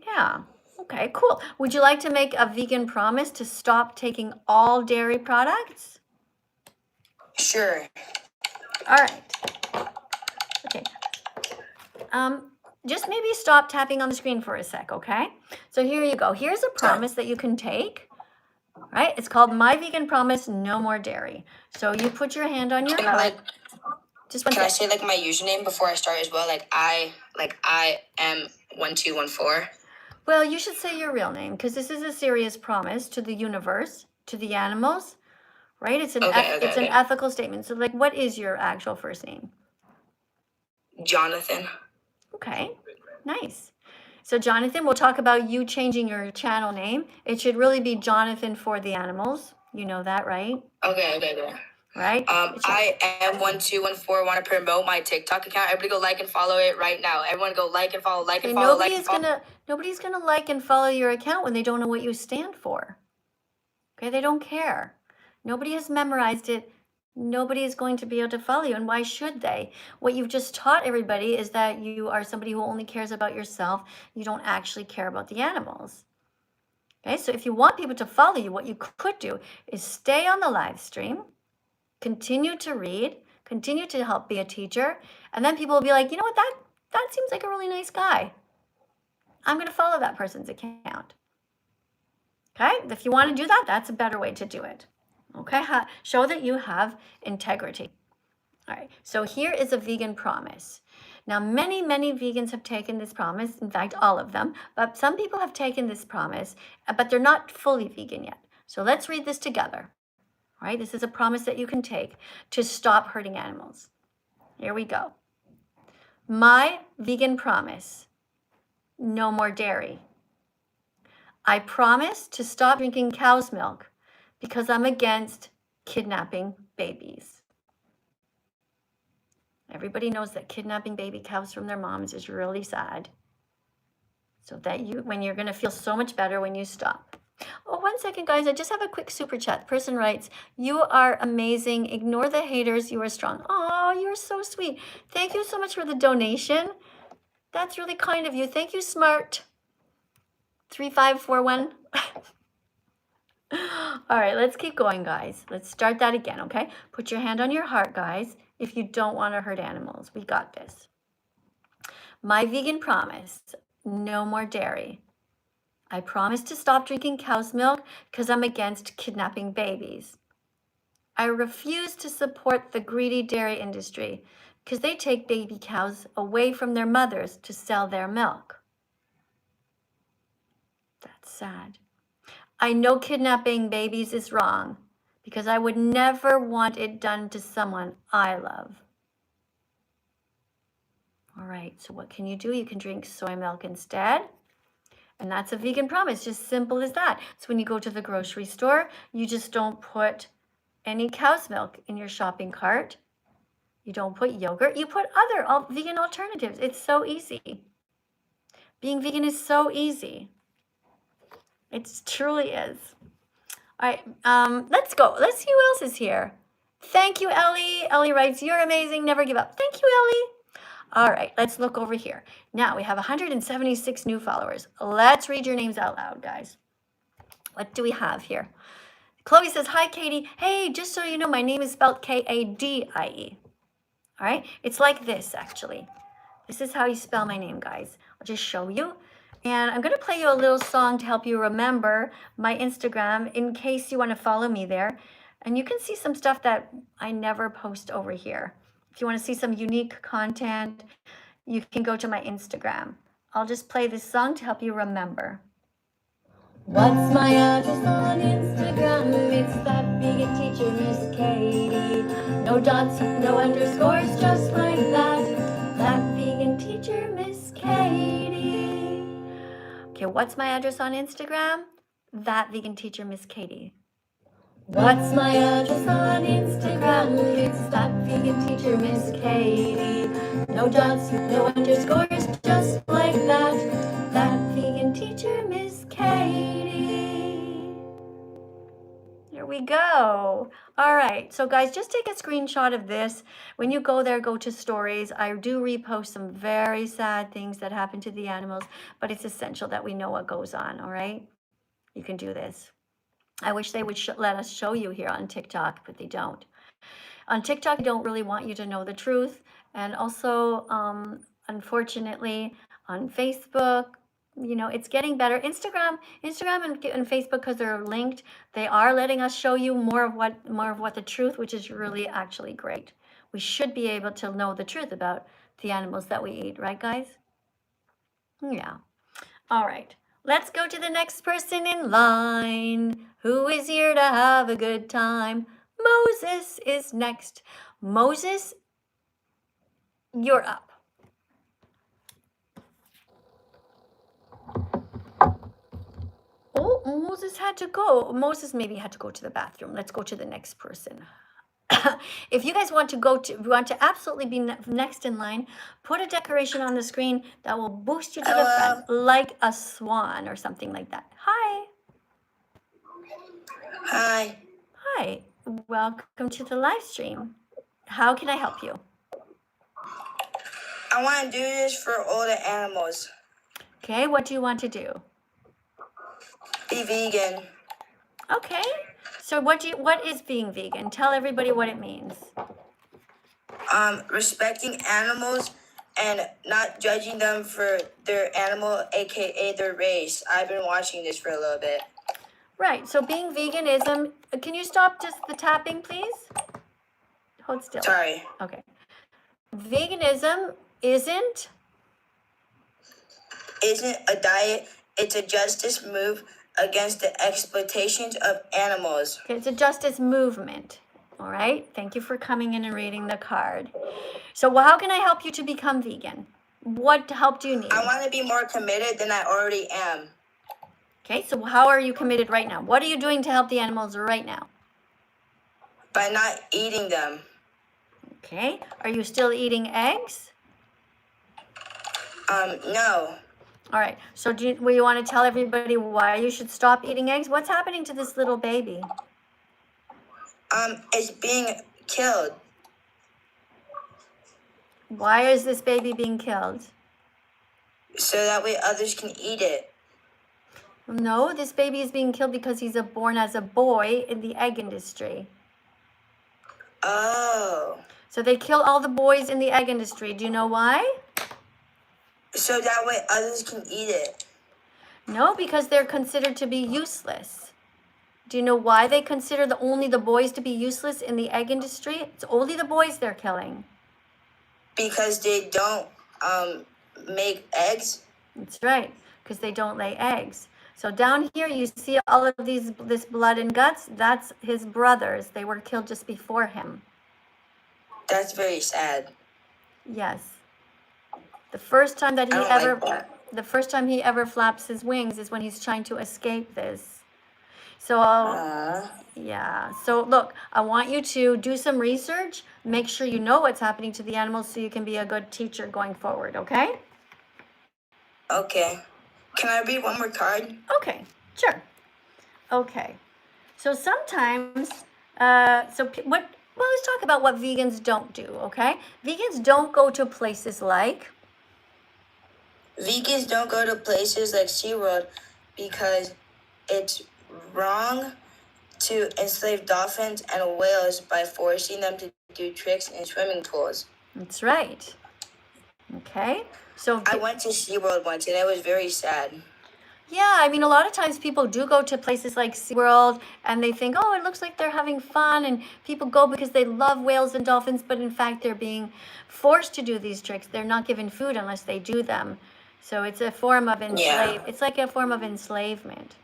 Yeah. Okay, cool. Would you like to make a vegan promise to stop taking all dairy products? Sure. All right. Okay. Just maybe stop tapping on the screen for a sec, okay? So here you go. Here's a promise that you can take, right? It's called My Vegan Promise, No More Dairy. So you put your hand on your Can heart. I say my username before I start as well? I am 1214. Well, you should say your real name because this is a serious promise to the universe, to the animals, right? It's an an ethical statement. So like, what is your actual first name? Jonathan. Okay, nice. So Jonathan, we'll talk about you changing your channel name. It should really be Jonathan for the Animals. You know that, right? Okay. Right? I am 1214. Want to promote my TikTok account? Everybody go like and follow it right now. Everyone go like and follow, like and follow, like and follow. Nobody's gonna like and follow your account when they don't know what you stand for. Okay, they don't care. Nobody has memorized it. Nobody is going to be able to follow you, and why should they? What you've just taught everybody is that you are somebody who only cares about yourself. You don't actually care about the animals. Okay, so if you want people to follow you, what you could do is stay on the live stream, continue to read, continue to help be a teacher, and then people will be like, you know what, that seems like a really nice guy. I'm going to follow that person's account. Okay, if you want to do that, that's a better way to do it. Okay, show that you have integrity. All right, so here is a vegan promise. Now, many vegans have taken this promise, in fact, all of them, but some people have taken this promise, but they're not fully vegan yet. So let's read this together. All right, this is a promise that you can take to stop hurting animals. Here we go. My vegan promise, no more dairy. I promise to stop drinking cow's milk because I'm against kidnapping babies. Everybody knows that kidnapping baby cows from their moms is really sad. So that when you're going to feel so much better when you stop. Oh, 1 second, guys. I just have a quick super chat. The person writes, you are amazing. Ignore the haters. You are strong. Oh, you're so sweet. Thank you so much for the donation. That's really kind of you. Thank you, Smart 3541. All right, let's keep going, guys. Let's start that again, okay? Put your hand on your heart, guys, if you don't want to hurt animals. We got this. My vegan promise, no more dairy. I promise to stop drinking cow's milk because I'm against kidnapping babies. I refuse to support the greedy dairy industry because they take baby cows away from their mothers to sell their milk. That's sad. I know kidnapping babies is wrong because I would never want it done to someone I love. All right, so what can you do? You can drink soy milk instead. And that's a vegan promise, just simple as that. So when you go to the grocery store, you just don't put any cow's milk in your shopping cart. You don't put yogurt. You put other vegan alternatives. It's so easy. Being vegan is so easy. It truly is. All right, let's go. Let's see who else is here. Thank you, Ellie. Ellie writes, you're amazing. Never give up. Thank you, Ellie. All right, let's look over here. Now we have 176 new followers. Let's read your names out loud, guys. What do we have here? Chloe says, hi, Katie. Hey, just so you know, my name is spelled Kadie. All right, it's like this, actually. This is how you spell my name, guys. I'll just show you. And I'm going to play you a little song to help you remember my Instagram in case you want to follow me there. And you can see some stuff that I never post over here. If you want to see some unique content, you can go to my Instagram. I'll just play this song to help you remember. What's my address on Instagram? It's that vegan teacher, Miss Katie. No dots, no underscores, just like that. That vegan teacher, Miss Katie. Okay, what's my address on Instagram? That vegan teacher, Miss Katie. What's my address on Instagram? It's that vegan teacher, Miss Katie. No dots, no underscores, just like that. That vegan teacher, Miss Katie. There we go. All right, so guys, just take a screenshot of this. When you go there, go to stories. I do repost some very sad things that happen to the animals, but it's essential that we know what goes on, all right? You can do this. I wish they would let us show you here on TikTok, but they don't. On TikTok, they don't really want you to know the truth. And also, unfortunately, on Facebook, you know, it's getting better. Instagram and Facebook, because they're linked, they are letting us show you more of what the truth, which is really actually great. We should be able to know the truth about the animals that we eat, right, guys? Yeah. All right. Let's go to the next person in line. Who is here to have a good time? Moses is next. Moses, you're up. Oh, Moses had to go. Moses maybe had to go to the bathroom. Let's go to the next person. If you guys want to absolutely be next in line, put a decoration on the screen that will boost you to the front, like a swan or something like that. Hi. Hi. Hi. Welcome to the live stream. How can I help you? I want to do this for all the animals. Okay, what do you want to do? Be vegan. Okay. So what is being vegan? Tell everybody what it means. Respecting animals and not judging them for their animal, aka their race. I've been watching this for a little bit. Right. So being veganism, can you stop just the tapping, please? Hold still. Sorry. Okay. Veganism isn't a diet, it's a justice move against the exploitations of animals. Okay, it's a justice movement. All right. Thank you for coming in and reading the card. So how can I help you to become vegan? What help do you need? I want to be more committed than I already am. Okay, so how are you committed right now? What are you doing to help the animals right now? By not eating them. Okay. Are you still eating eggs? No. All right. So do you want to tell everybody why you should stop eating eggs? What's happening to this little baby? It's being killed. Why is this baby being killed? So that way others can eat it. No, this baby is being killed because he's born as a boy in the egg industry. Oh. So they kill all the boys in the egg industry. Do you know why? So that way others can eat it. No, because they're considered to be useless. Do you know why they consider only the boys to be useless in the egg industry? It's only the boys they're killing. Because they don't make eggs? That's right, because they don't lay eggs. So down here you see all of this blood and guts. That's his brothers. They were killed just before him. That's very sad. Yes. The first time that the first time he ever flaps his wings is when he's trying to escape this. So yeah. So look, I want you to do some research. Make sure you know what's happening to the animals so you can be a good teacher going forward, okay? Okay. Can I read one more card? Okay, sure. Okay. So sometimes, let's talk about what vegans don't do, okay? Vegans don't go to places like... Vegans don't go to places like SeaWorld because it's wrong to enslave dolphins and whales by forcing them to do tricks in swimming pools. That's right. Okay, so I went to SeaWorld once and it was very sad. yeah, I mean, a lot of times people do go to places like SeaWorld and they think, oh, it looks like they're having fun, and people go because they love whales and dolphins, but in fact, they're being forced to do these tricks. They're not given food unless they do them. So it's a form of It's like a form of enslavement.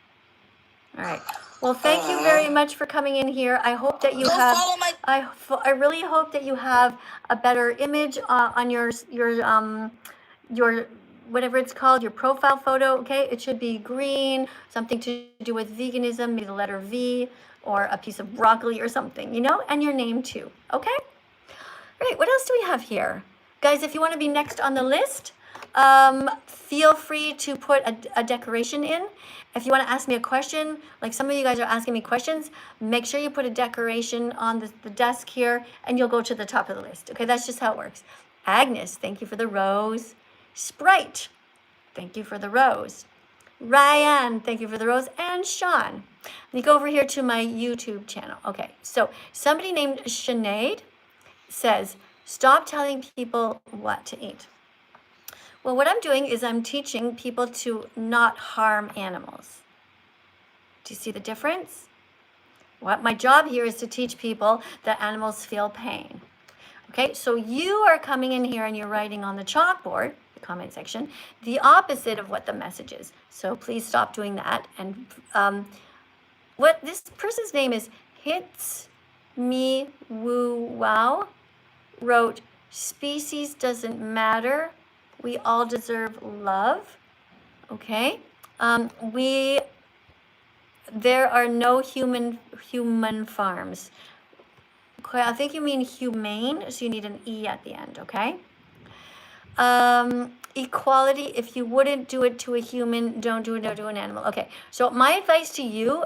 All right. Well, thank you very much for coming in here. I hope that you have. Follow my. I really hope that you have a better image on your whatever it's called, your profile photo. Okay, it should be green, something to do with veganism, maybe the letter V or a piece of broccoli or something, you know, and your name too. Okay. All right. What else do we have here, guys? If you want to be next on the list, feel free to put a decoration in. If you want to ask me a question, like some of you guys are asking me questions, make sure you put a decoration on the desk here and you'll go to the top of the list. Okay, that's just how it works. Agnes, thank you for the rose. Sprite, thank you for the rose. Ryan, thank you for the rose. And Sean. Let me go over here to my YouTube channel. Okay, so somebody named Sinead says, stop telling people what to eat. Well, what I'm doing is I'm teaching people to not harm animals. Do you see the difference? What my job here is to teach people that animals feel pain. Okay, so you are coming in here and you're writing on the chalkboard, the comment section, the opposite of what the message is. So please stop doing that. And what this person's name is, Hits Me Woo Wow, wrote, species doesn't matter. We all deserve love. Okay. There are no human farms. Okay, I think you mean humane, so you need an E at the end, okay? Equality, if you wouldn't do it to a human, don't do it to an animal. Okay, so my advice to you,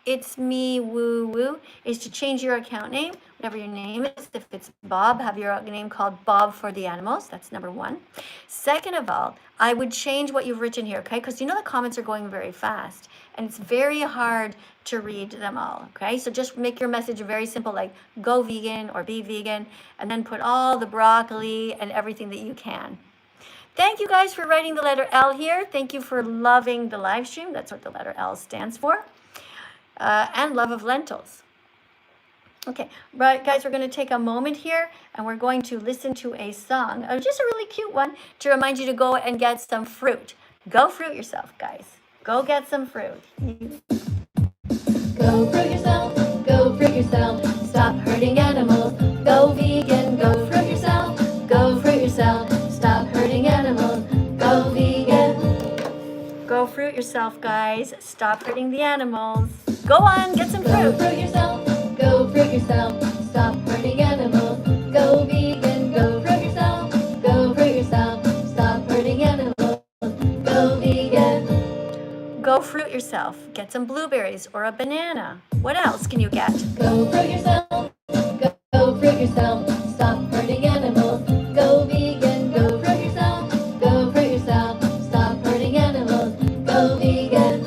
it's me woo woo, is to change your account name, whatever your name is. If it's Bob, have your name called Bob for the Animals. That's number one. Second of all, I would change what you've written here, okay? Because you know the comments are going very fast and it's very hard to read them all, okay? So just make your message very simple, like go vegan or be vegan, and then put all the broccoli and everything that you can. Thank you guys for writing the letter L here. Thank you for loving the live stream. That's what the letter L stands for. And love of lentils. Okay, right, guys, we're going to take a moment here and we're going to listen to a song, just a really cute one, to remind you to go and get some fruit. Go fruit yourself, guys. Go get some fruit. Go fruit yourself. Go fruit yourself. Stop hurting animals. Go vegan. Go fruit yourself. Go fruit yourself. Stop hurting animals. Go vegan. Go fruit yourself, guys. Stop hurting the animals. Go on, get some fruit. Go fruit yourself. Go fruit yourself. Stop hurting animals. Go vegan. Go fruit yourself. Go fruit yourself. Stop hurting animals. Go vegan. Go fruit yourself. Get some blueberries or a banana. What else can you get? Go fruit yourself. Go fruit yourself. Stop hurting animals. Go vegan. Go fruit yourself. Go fruit yourself. Stop hurting animals. Go vegan.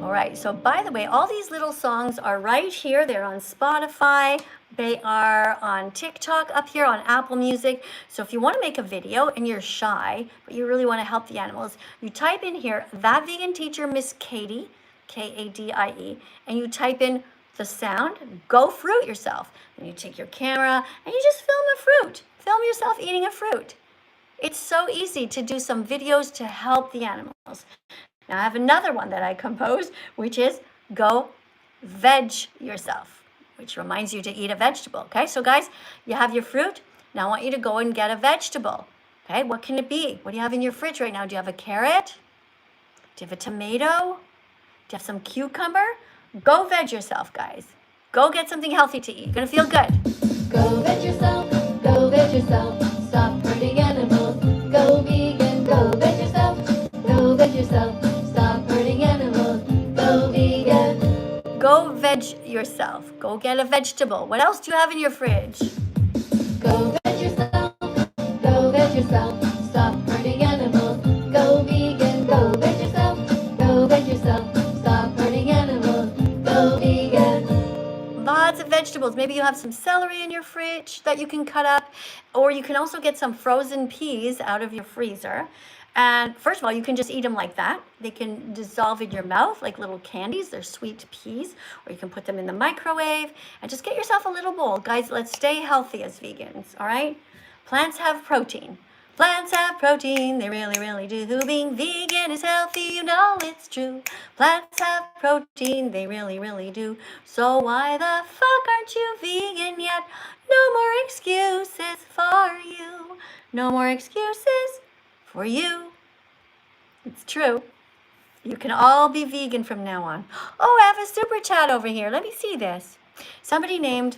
All right, so by the way, all these little songs are right here. They're on Spotify. They are on TikTok up here on Apple Music. So if you want to make a video and you're shy, but you really want to help the animals, you type in here, That Vegan Teacher Miss Katie, Kadie, and you type in the sound, go fruit yourself. And you take your camera and you just film a fruit. Film yourself eating a fruit. It's so easy to do some videos to help the animals. Now I have another one that I composed, which is go veg yourself, which reminds you to eat a vegetable. Okay, so guys, you have your fruit. Now I want you to go and get a vegetable. Okay, what can it be? What do you have in your fridge right now? Do you have a carrot? Do you have a tomato? Do you have some cucumber? Go veg yourself, guys. Go get something healthy to eat. You're gonna feel good. Go veg yourself. Go veg yourself. Stop hurting animals. Go vegan. Go veg yourself. Go veg yourself. Stop hurting animals. Go vegan. Go veg yourself. Go get a vegetable. What else do you have in your fridge? Go veg yourself. Go veg yourself. Stop hurting animals. Go vegan. Go veg yourself. Go veg yourself. Stop hurting animals. Go vegan. Lots of vegetables. vegetables. Maybe you have some celery in your fridge that you can cut up, or you can also get some frozen peas out of your freezer. And first of all, you can just eat them like that. They can dissolve in your mouth like little candies. They're sweet peas. Or you can put them in the microwave and just get yourself a little bowl. Guys, let's stay healthy as vegans, all right? Plants have protein. Plants have protein, they really, really do. Being vegan is healthy, you know it's true. Plants have protein, they really, really do. So why the fuck aren't you vegan yet? No more excuses for you. No more excuses for you. It's true. You can all be vegan from now on. Oh, I have a super chat over here. Let me see this. Somebody named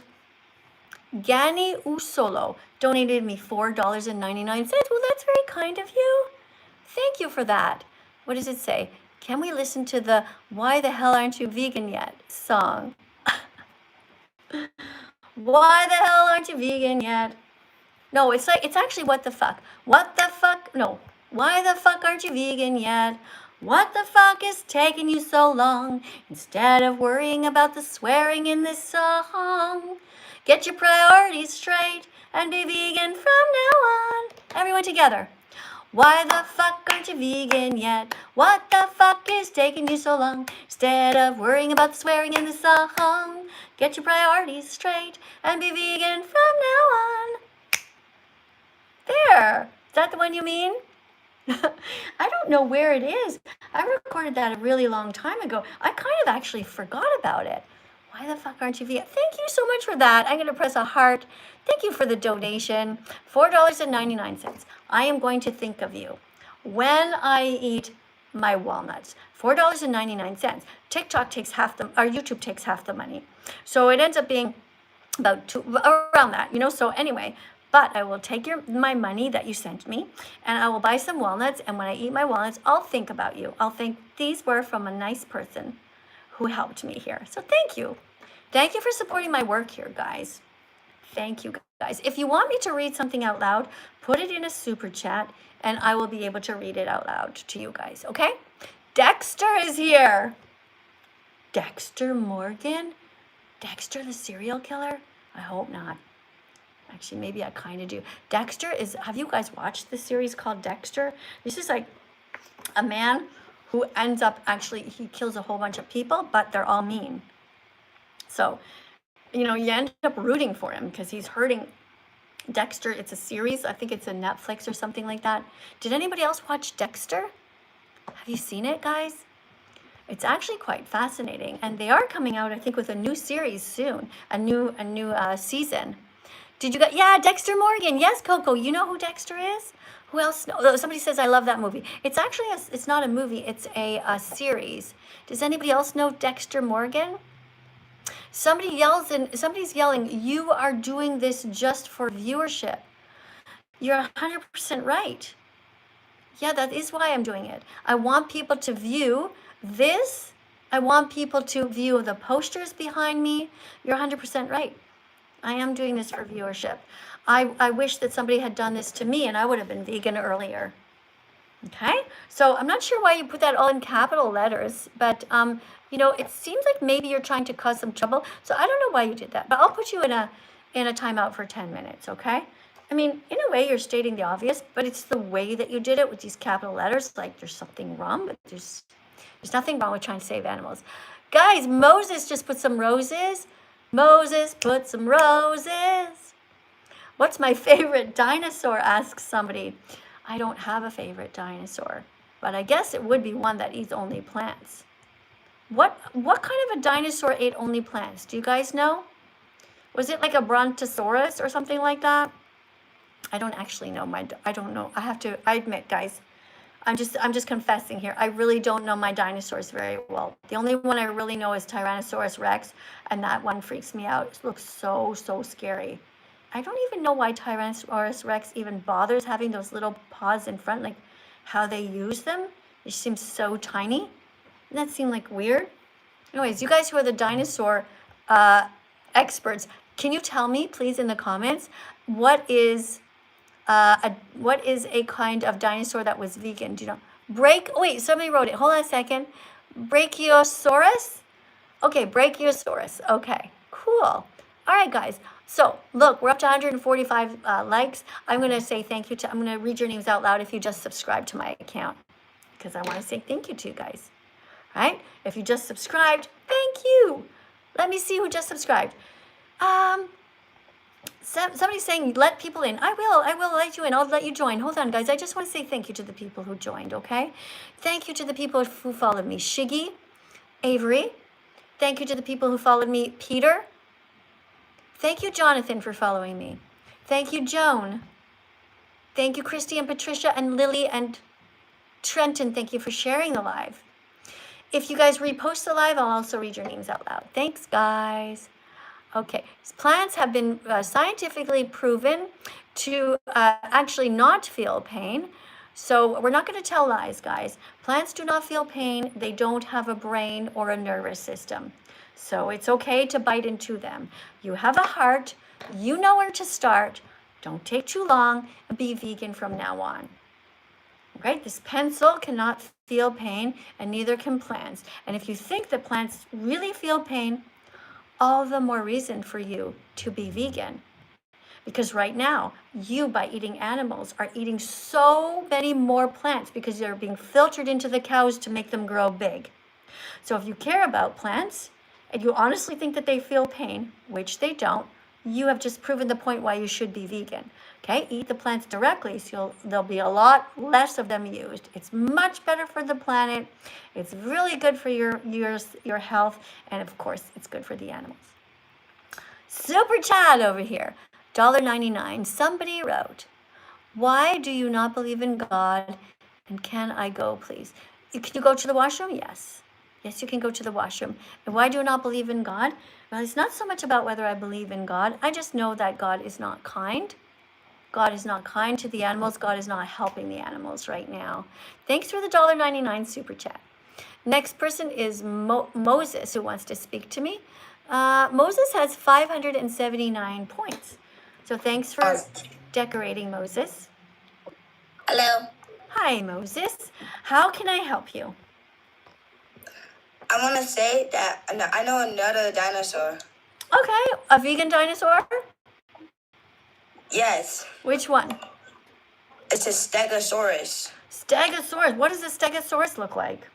Gani Usolo donated me $4.99. Well, that's very kind of you. Thank you for that. What does it say? Can we listen to the Why the Hell Aren't You Vegan Yet song? Why the hell aren't you vegan yet? No, it's actually what the fuck. What the fuck? No. Why the fuck aren't you vegan yet? What the fuck is taking you so long? Instead of worrying about the swearing in this song, get your priorities straight and be vegan from now on. Everyone together. Why the fuck aren't you vegan yet? What the fuck is taking you so long? Instead of worrying about the swearing in the song, get your priorities straight and be vegan from now on. There. Is that the one you mean? I don't know where it is. I recorded that a really long time ago. I kind of actually forgot about it. Why the fuck aren't you vegan? Thank you so much for that. I'm going to press a heart. Thank you for the donation. $4.99. I am going to think of you when I eat my walnuts. $4.99. TikTok takes half the, or YouTube takes half the money. So it ends up being about around that, So anyway, but I will take my money that you sent me and I will buy some walnuts. And when I eat my walnuts, I'll think about you. I'll think these were from a nice person who helped me here. So thank you. Thank you for supporting my work here, guys. Thank you, guys. If you want me to read something out loud, put it in a super chat and I will be able to read it out loud to you guys, okay? Dexter is here. Dexter Morgan? Dexter the serial killer? I hope not. Actually, maybe I kind of do. Dexter is, have you guys watched the series called Dexter? This is like a man who ends up actually, he kills a whole bunch of people, but they're all mean. So, you end up rooting for him because he's hurting. Dexter, it's a series. I think it's a Netflix or something like that. Did anybody else watch Dexter? Have you seen it, guys? It's actually quite fascinating. And they are coming out, I think, with a new series soon, a new season. Did you guys? Yeah, Dexter Morgan. Yes, Coco. You know who Dexter is? Who else? No, somebody says I love that movie. It's actually it's not a movie. It's a series. Does anybody else know Dexter Morgan? Somebody's yelling, you are doing this just for viewership. You're 100% right. Yeah, that is why I'm doing it. I want people to view this. I want people to view the posters behind me. You're 100% right. I am doing this for viewership. I wish that somebody had done this to me and I would have been vegan earlier. Okay? So I'm not sure why you put that all in capital letters, but it seems like maybe you're trying to cause some trouble. So I don't know why you did that, but I'll put you in a timeout for 10 minutes, okay? I mean, in a way you're stating the obvious, but it's the way that you did it with these capital letters, like there's something wrong, but there's nothing wrong with trying to save animals. Guys, Moses just put some roses. Moses put some roses. What's my favorite dinosaur? Asks somebody. I don't have a favorite dinosaur, but I guess it would be one that eats only plants. What kind of a dinosaur ate only plants? Do you guys know? Was it like a brontosaurus or something like that? I don't actually know. I don't know. I admit, guys, I'm just confessing here. I really don't know my dinosaurs very well. The only one I really know is Tyrannosaurus Rex, and that one freaks me out. It looks so scary. I don't even know why Tyrannosaurus Rex even bothers having those little paws in front, like how they use them. It seems so tiny. Doesn't that seem like weird? Anyways, you guys who are the dinosaur experts, can you tell me, please, in the comments, what is a kind of dinosaur that was vegan? Do you know? Wait, somebody wrote it. Hold on a second. Brachiosaurus? Okay, Brachiosaurus. Okay, cool. All right, guys. So look, we're up to 145 likes. I'm going to say thank you to, I'm going to read your names out loud if you just subscribe to my account, because I want to say thank you to you guys. All right? If you just subscribed, thank you. Let me see who just subscribed. Somebody's saying let people in. I will let you in. I'll let you join. Hold on, guys. I just want to say thank you to the people who joined, okay? Thank you to the people who followed me. Shiggy, Avery. Thank you to the people who followed me. Peter. Thank you, Jonathan, for following me. Thank you, Joan. Thank you, Christy and Patricia and Lily and Trenton. Thank you for sharing the live. If you guys repost the live, I'll also read your names out loud. Thanks, guys. Okay, plants have been scientifically proven to actually not feel pain. So we're not going to tell lies, guys. Plants do not feel pain. They don't have a brain or a nervous system. So it's okay to bite into them. You have a heart. You know where to start. Don't take too long and be vegan from now on. Okay, this pencil cannot feel pain, and neither can plants. And if you think that plants really feel pain, all the more reason for you to be vegan. Because right now, you, by eating animals, are eating so many more plants because they're being filtered into the cows to make them grow big. So if you care about plants, and you honestly think that they feel pain, which they don't, you have just proven the point why you should be vegan. Okay, eat the plants directly, so there'll be a lot less of them used. It's much better for the planet. It's really good for your health, and of course, it's good for the animals. Super chat over here, $1.99. Somebody wrote, "Why do you not believe in God? And can I go, please?" Can you go to the washroom? Yes. Yes, you can go to the washroom. And why do you not believe in God? Well, it's not so much about whether I believe in God. I just know that God is not kind. God is not kind to the animals. God is not helping the animals right now. Thanks for the $1.99 super chat. Next person is Moses, who wants to speak to me. Moses has 579 points. So thanks for decorating, Moses. Hello. Hi, Moses. How can I help you? I want to say that I know another dinosaur. Okay, a vegan dinosaur? Yes. Which one? It's a stegosaurus. Stegosaurus. What does a stegosaurus look like?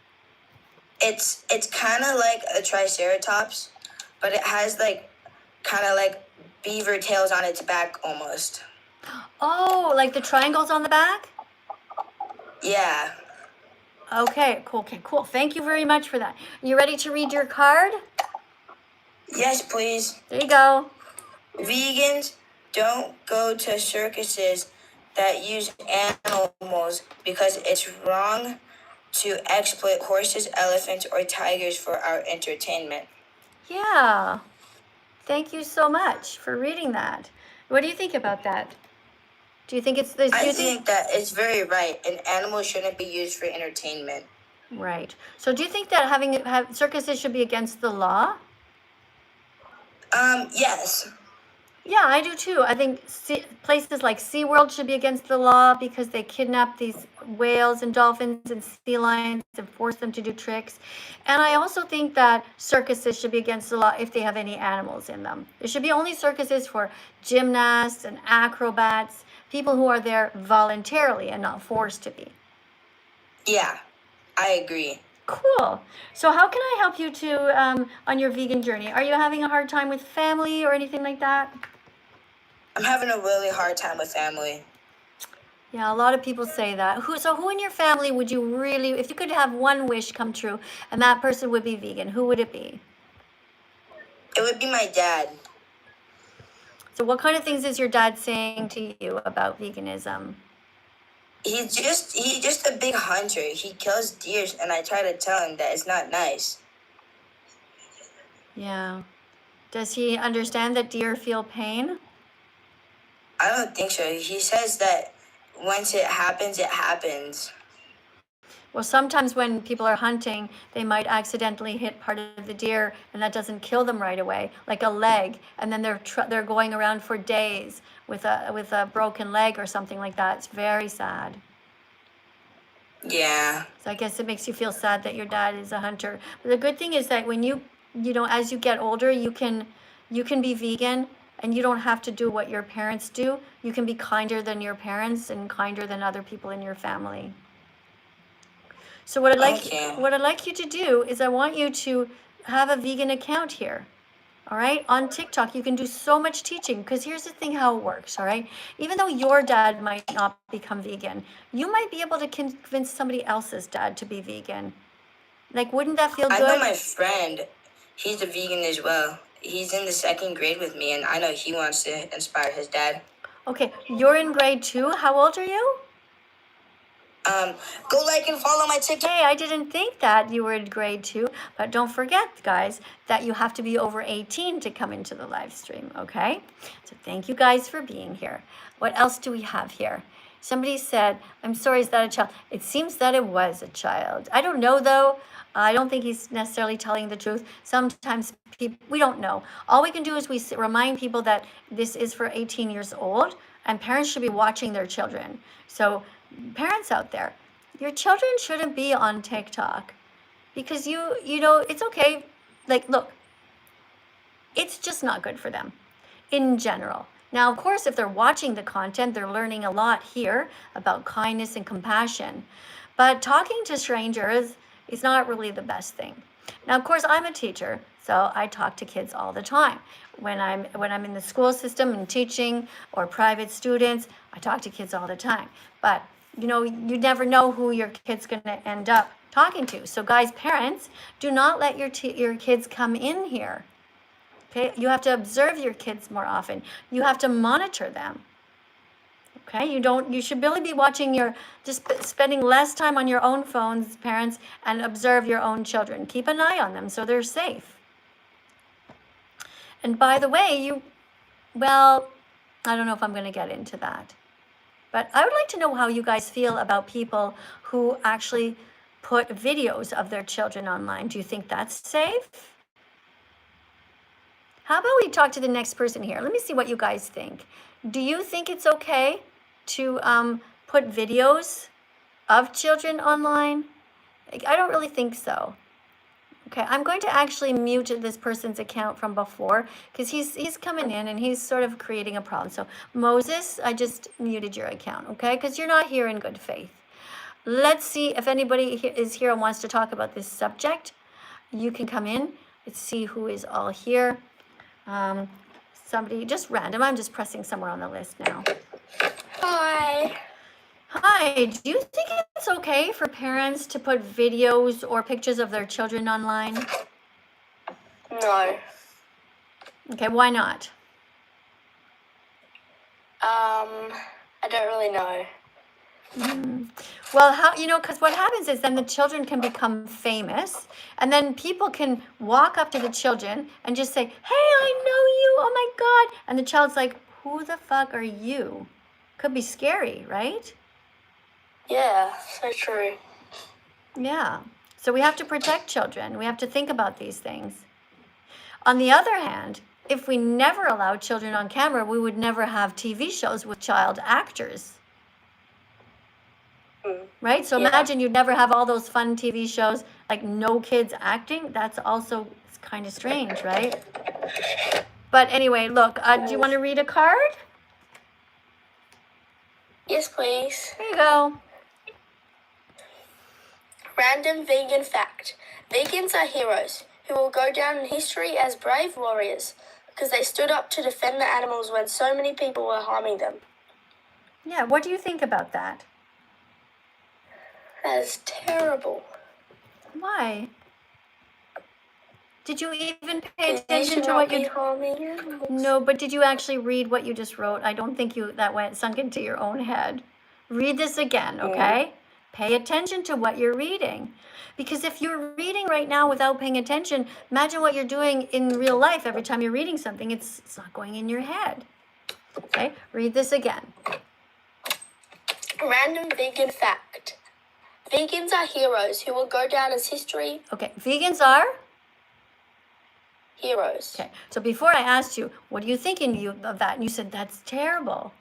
It's kind of like a triceratops, but it has like kind of like beaver tails on its back almost. Oh, like the triangles on the back? Yeah. Okay, cool. Okay, cool. Thank you very much for that. You ready to read your card? Yes, please. There you go. Vegans don't go to circuses that use animals because it's wrong to exploit horses, elephants, or tigers for our entertainment. Yeah. Thank you so much for reading that. What do you think about that? Do you think it's this? I think that it's very right, and animals shouldn't be used for entertainment. Right. So do you think that having circuses should be against the law? Yes. Yeah, I do too. I think places like SeaWorld should be against the law because they kidnap these whales and dolphins and sea lions and force them to do tricks. And I also think that circuses should be against the law if they have any animals in them. There should be only circuses for gymnasts and acrobats, people who are there voluntarily and not forced to be. Yeah, I agree. Cool. So how can I help you on your vegan journey? Are you having a hard time with family or anything like that? I'm having a really hard time with family. Yeah, a lot of people say that. Who in your family would you really, if you could have one wish come true and that person would be vegan, who would it be? It would be my dad. So what kind of things is your dad saying to you about veganism? He's just a big hunter. He kills deer, and I try to tell him that it's not nice. Yeah. Does he understand that deer feel pain? I don't think so. He says that once it happens, it happens. Well, sometimes when people are hunting, they might accidentally hit part of the deer, and that doesn't kill them right away, like a leg, and then they're going around for days with a broken leg or something like that. It's very sad. Yeah. So I guess it makes you feel sad that your dad is a hunter. But the good thing is that when you as you get older, you can You can be vegan and you don't have to do what your parents do. You can be kinder than your parents and kinder than other people in your family. So what I'd like you to do is I want you to have a vegan account here. All right, on TikTok, you can do so much teaching, because here's the thing how it works. All right, even though your dad might not become vegan, you might be able to convince somebody else's dad to be vegan. Like, wouldn't that feel good? I know my friend, he's a vegan as well. He's in the 2nd grade with me, and I know he wants to inspire his dad. Okay, you're in grade 2. How old are you? Go like and follow my TikTok. Hey, I didn't think that you were in grade 2, but don't forget, guys, that you have to be over 18 to come into the live stream, okay? So thank you guys for being here. What else do we have here? Somebody said, I'm sorry, is that a child? It seems that it was a child. I don't know, though. I don't think he's necessarily telling the truth. Sometimes we don't know. All we can do is we remind people that this is for 18 years old, and parents should be watching their children. So parents out there, your children shouldn't be on TikTok, because you know, it's okay. Like, look, it's just not good for them in general. Now, of course, if they're watching the content, they're learning a lot here about kindness and compassion. But talking to strangers is not really the best thing. Now, of course, I'm a teacher, so I talk to kids all the time. When I'm in the school system and teaching, or private students, I talk to kids all the time. But you know, you never know who your kid's going to end up talking to. So guys, parents, do not let your kids come in here. Okay, you have to observe your kids more often. You have to monitor them. Okay, you should really be watching just spending less time on your own phones, parents, and observe your own children. Keep an eye on them so they're safe. And by the way, well, I don't know if I'm going to get into that. But I would like to know how you guys feel about people who actually put videos of their children online. Do you think that's safe? How about we talk to the next person here? Let me see what you guys think. Do you think it's okay to put videos of children online? I don't really think so. Okay, I'm going to actually mute this person's account from before, because he's coming in and he's sort of creating a problem. So Moses, I just muted your account, okay? Because you're not here in good faith. Let's see if anybody is here and wants to talk about this subject. You can come in. Let's see who is all here. Somebody, just random. I'm just pressing somewhere on the list now. Hi. Hi, do you think it's okay for parents to put videos or pictures of their children online? No. Okay, why not? I don't really know. Well, because what happens is then the children can become famous, and then people can walk up to the children and just say, hey, I know you, oh my God. And the child's like, who the fuck are you? Could be scary, right? Yeah, so true. Yeah. So we have to protect children. We have to think about these things. On the other hand, if we never allowed children on camera, we would never have TV shows with child actors. Right? So imagine you'd never have all those fun TV shows, like no kids acting. That's also kind of strange, right? But anyway, look, do you want to read a card? Yes, please. Here you go. Random vegan fact. Vegans are heroes who will go down in history as brave warriors because they stood up to defend the animals when so many people were harming them. Yeah, what do you think about that? That is terrible. Why? Did you even pay attention to what you... No, but did you actually read what you just wrote? I don't think that sunk into your own head. Read this again, okay? Pay attention to what you're reading. Because if you're reading right now without paying attention, imagine what you're doing in real life every time you're reading something. It's not going in your head. Okay, read this again. Random vegan fact. Vegans are heroes who will go down as history. Okay, vegans are? Heroes. Okay, so before I asked you, what are you thinking of that? And you said, that's terrible.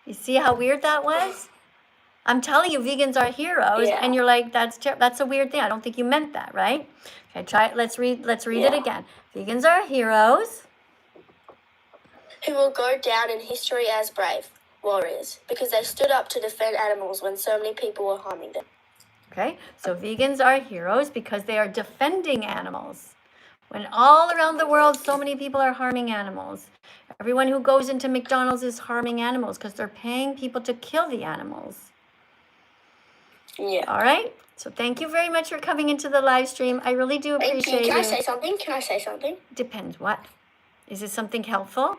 You see how weird that was? I'm telling you, vegans are heroes, Yeah. and you're like, that's a weird thing. I don't think you meant that, right? Okay, try it. Let's read it again. Vegans are heroes. Who will go down in history as brave warriors because they stood up to defend animals when so many people were harming them. Okay, so vegans are heroes because they are defending animals. When all around the world, so many people are harming animals. Everyone who goes into McDonald's is harming animals because they're paying people to kill the animals. Yeah. All right. So thank you very much for coming into the live stream. I really do appreciate Can you. I say something? Can I say something? Depends what. Is it something helpful?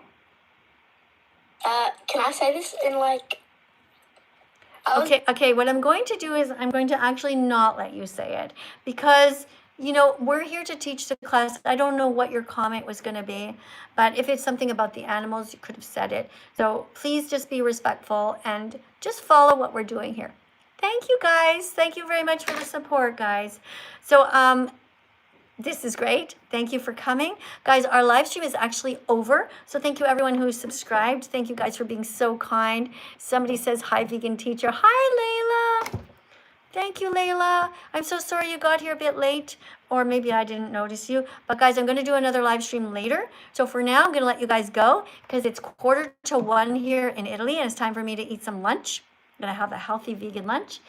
Can I say this in like... Okay, what I'm going to do is I'm going to actually not let you say it because, we're here to teach the class. I don't know what your comment was going to be, but if it's something about the animals, you could have said it. So please just be respectful and just follow what we're doing here. Thank you, guys. Thank you very much for the support, guys. So, this is great. Thank you for coming. Guys, our live stream is actually over. So thank you everyone who subscribed. Thank you guys for being so kind. Somebody says, hi, vegan teacher. Hi, Layla. Thank you, Layla. I'm so sorry you got here a bit late, or maybe I didn't notice you. But guys, I'm going to do another live stream later. So for now, I'm going to let you guys go because it's 1:45 here in Italy, and it's time for me to eat some lunch. I'm going to have a healthy vegan lunch.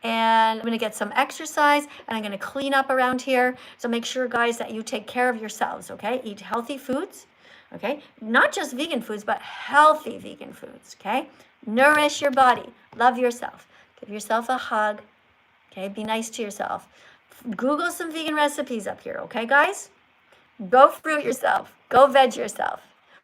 And I'm going to get some exercise, and I'm going to clean up around here. So make sure, guys, that you take care of yourselves, okay? Eat healthy foods, okay? Not just vegan foods, but healthy vegan foods, okay? Nourish your body. Love yourself. Give yourself a hug, okay? Be nice to yourself. Google some vegan recipes up here, okay, guys? Go fruit yourself. Go veg yourself.